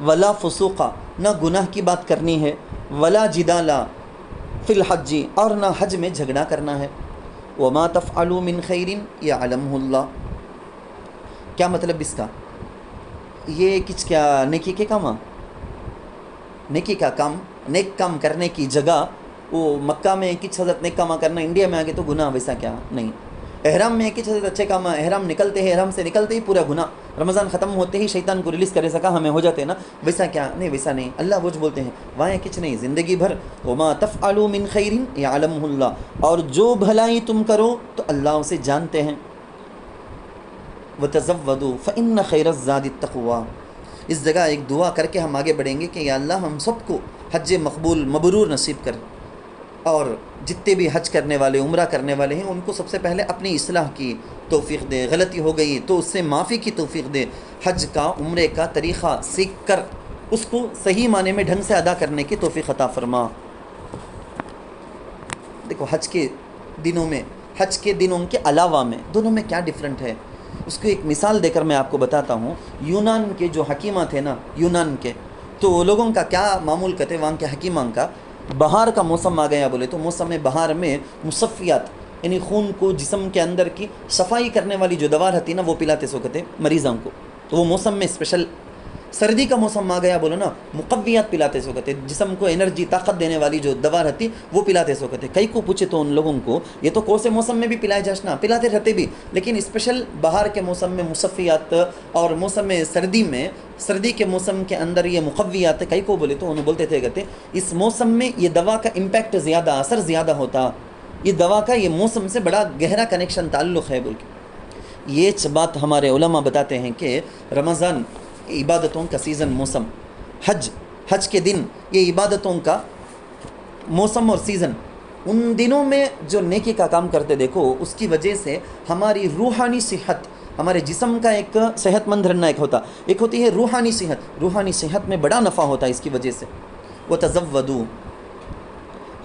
ولا فسوق، نہ گناہ کی بات کرنی ہے، ولا جدالا فی الحج، اور نہ حج میں جھگڑا کرنا ہے۔ وما تفعلوا من خیر یعلمہ اللہ، کیا مطلب اس کا؟ یہ کچھ کیا نیکی کے کام، نیکی کا کام، نیک کام کرنے کی جگہ وہ مکہ میں کچھ حضرت نیک کام کرنا، انڈیا میں آگے تو گناہ ویسا کیا نہیں۔ احرام میں کچھ حضرت اچھے کام، احرام نکلتے ہیں، احرام سے نکلتے ہی پورا گناہ، رمضان ختم ہوتے ہی شیطان کو ریلیز کرے سکا ہمیں ہو جاتے ہیں نا، ویسا کیا نہیں، ویسا نہیں۔ اللہ وجہ بولتے ہیں وہاں کچھ نہیں، زندگی بھر وما تفعلوا من خیر یعلمہ اللہ، اور جو بھلائی تم کرو تو اللہ اسے جانتے ہیں۔ وَتَزَوَّدُوا فَإِنَّ خَيْرَ الزَّادِ التَّقْوَىٰ. اس جگہ ایک دعا کر کے ہم آگے بڑھیں گے کہ یا اللہ ہم سب کو حج مقبول مبرور نصیب کر، اور جتنے بھی حج کرنے والے عمرہ کرنے والے ہیں ان کو سب سے پہلے اپنی اصلاح کی توفیق دے، غلطی ہو گئی تو اس سے معافی کی توفیق دے، حج کا عمرے کا طریقہ سیکھ کر اس کو صحیح معنی میں ڈھنگ سے ادا کرنے کی توفیق عطا فرما. دیکھو حج کے دنوں کے علاوہ میں دونوں میں کیا ڈفرنٹ ہے، اس کو ایک مثال دے کر میں آپ کو بتاتا ہوں. یونان کے جو حکیمہ تھے نا، یونان کے، تو لوگوں کا کیا معمول کرتے وہاں کے حکیمان کا، بہار کا موسم آ گیا بولے تو موسم بہار میں مصفیات یعنی خون کو جسم کے اندر کی صفائی کرنے والی جو دوا رہتی نا وہ پلاتے سو کہتے مریضوں کو. تو وہ موسم میں اسپیشل سردی کا موسم آ گیا بولو نا، مقویات پلاتے سو کہتے، جسم کو انرجی طاقت دینے والی جو دوا رہتی وہ پلاتے سو کہتے. کئی کو پوچھے تو ان لوگوں کو یہ تو کون سے موسم میں بھی پلائے جاشنا، پلاتے رہتے بھی، لیکن اسپیشل بہار کے موسم میں مصفیات اور موسم سردی کے موسم کے اندر یہ مقویات کئی کو بولے تو انہوں بولتے تھے کہتے اس موسم میں یہ دوا کا امپیکٹ زیادہ، اثر زیادہ ہوتا، یہ دوا کا یہ موسم سے بڑا گہرا کنیکشن تعلق ہے بول کے. یہ بات ہمارے علماء بتاتے ہیں کہ رمضان عبادتوں کا سیزن، موسم، حج کے دن یہ عبادتوں کا موسم اور سیزن، ان دنوں میں جو نیکی کا کام کرتے دیکھو اس کی وجہ سے ہماری روحانی صحت، ہمارے جسم کا ایک صحت مند رہنا ایک ہوتی ہے روحانی صحت میں بڑا نفع ہوتا ہے اس کی وجہ سے. وَتَزَوَّدُوا،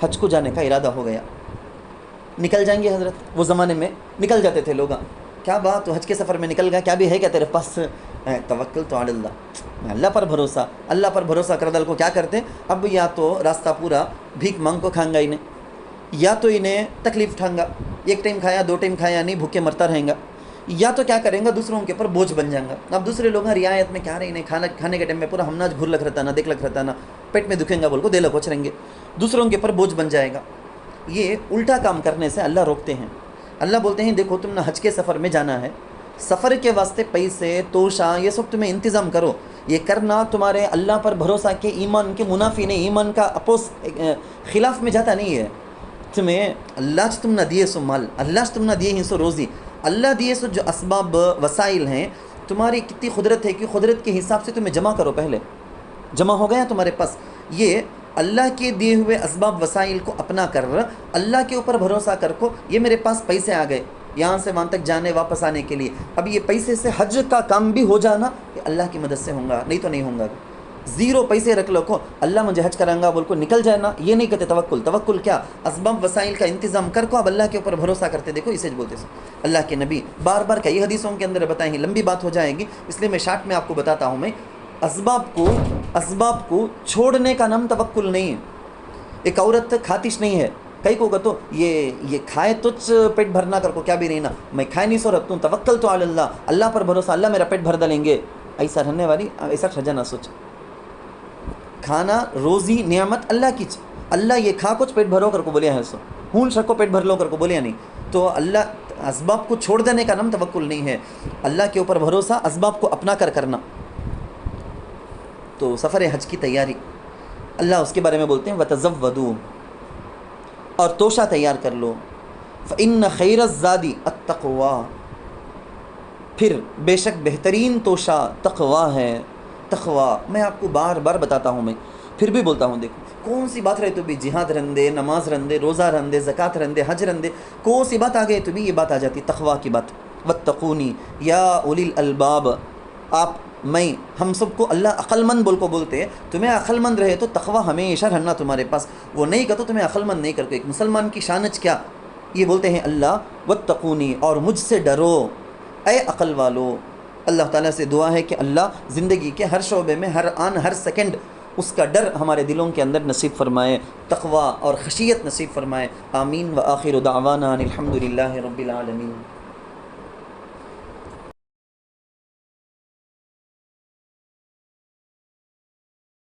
حج کو جانے کا ارادہ ہو گیا، نکل جائیں گے حضرت. وہ زمانے میں نکل جاتے تھے لوگ، کیا بات تو حج کے سفر میں نکل گیا، کیا بھی ہے کیا تیرے پاس؟ توکل تو علی اللہ، اللہ پر بھروسہ کر دل کو کیا کرتے. اب یا تو راستہ پورا بھیک مانگ کو کھائیں گا انہیں، یا تو انہیں تکلیف ٹھانگا، ایک ٹائم کھایا 2 ٹائم کھایا نہیں بھوکے مرتا رہیں گا، یا تو کیا کریں گا دوسروں کے اوپر بوجھ بن جائیں گا. اب دوسرے لوگ رعایت میں کیا رہے انہیں کھانے کے ٹائم میں پورا ہمناج گھر لگ رہتا نا، دیکھ لگ رہتا نا، پیٹ میں دکھیں گا بول کو دے لگ پہنچ رہیں گے، دوسروں کے اوپر بوجھ بن جائے گا. یہ الٹا کام کرنے سے اللہ روکتے ہیں. اللہ بولتے ہیں دیکھو تم نے حج کے سفر میں جانا ہے، سفر کے واسطے پیسے توشہ یہ سب تمہیں انتظام کرو، یہ کرنا تمہارے اللہ پر بھروسہ کے ایمان کے منافی نہیں، ایمان کا خلاف میں جاتا نہیں ہے. تمہیں اللہ سے تم نہ دیے سو مال، اللہ سے تم نہ دیے ہی سو روزی، اللہ دیے سو جو اسباب وسائل ہیں، تمہاری کتنی قدرت ہے کہ قدرت کے حساب سے تمہیں جمع کرو، پہلے جمع ہو گیا تمہارے پاس. یہ اللہ کے دیے ہوئے اسباب وسائل کو اپنا کر اللہ کے اوپر بھروسہ کر کو یہ میرے پاس پیسے آ گئے یہاں سے وہاں تک جانے واپس آنے کے لیے، اب یہ پیسے سے حج کا کام بھی ہو جانا کہ اللہ کی مدد سے ہوں گا، نہیں تو نہیں ہوں گا. 0 پیسے رکھ لو کو اللہ مجھے حج کرائیں گا بول کو نکل جائے نا، یہ نہیں کہتے توکل کیا، اسباب وسائل کا انتظام کر کو اب اللہ کے اوپر بھروسہ کرتے دیکھو، اسے بولتے ہیں. اللہ کے نبی بار بار کئی حدیثوں کے اندر بتائیں گے، لمبی بات ہو جائے گی اس لیے میں شارٹ میں آپ کو بتاتا ہوں. میں اسباب کو چھوڑنے کا نام توکل نہیں ہے. ایک عورت کھاتش نہیں ہے، کئی کو کہتو یہ کھائے تجھ پیٹ بھرنا کر کو کیا بھی نہیں نا، میں کھائے نہیں سو رکھتا ہوں، توکل تو علی اللہ، اللہ پر بھروسہ، اللہ میرا پیٹ بھر ڈالیں گے، ایسا رہنے والی ایسا سجا نہ سوچ. کھانا روزی نعمت اللہ کی، اللہ یہ کھا کچھ پیٹ بھرو کر کو بولیا ہے، سو ہون شک کو پیٹ بھر لو کر کو بولیا نہیں. تو اللہ اسباب کو چھوڑ دینے کا نام توکل نہیں ہے، اللہ کے اوپر بھروسہ اسباب کو اپنا کر کرنا. تو سفر حج کی تیاری اللہ اس کے بارے میں بولتے ہیں وَتَزَوَّدُوا، اور توشہ تیار کر لو. فَإِنَّ خَيْرَ الزَّادِ التَّقْوَىٰ، پھر بے شک بہترین توشہ تقویٰ ہے. تقویٰ میں آپ کو بار بار بتاتا ہوں، میں پھر بھی بولتا ہوں، دیکھو کون سی بات رہے تو بھی جہاد رندے، نماز رندے، روزہ رندے، زکوٰۃ رندے، حج رندے، کون سی بات آ گئی تو بھی یہ بات آ جاتی تقویٰ کی بات. وَاتَّقُونِی یا اولی الالباب، آپ میں ہم سب کو اللہ عقل مند بول کو بولتے ہیں. تمہیں عقل مند رہے تو تقویٰ ہمیشہ رہنا تمہارے پاس، وہ نہیں کہ تو تمہیں عقل مند نہیں کرتے. ایک مسلمان کی شانچ کیا یہ بولتے ہیں اللہ واتقونی، اور مجھ سے ڈرو اے عقل والو. اللہ تعالیٰ سے دعا ہے کہ اللہ زندگی کے ہر شعبے میں ہر آن ہر سیکنڈ اس کا ڈر ہمارے دلوں کے اندر نصیب فرمائے، تقویٰ اور خشیت نصیب فرمائے. آمین. وآخر دعوانا ان الحمد للہ رب العالمین.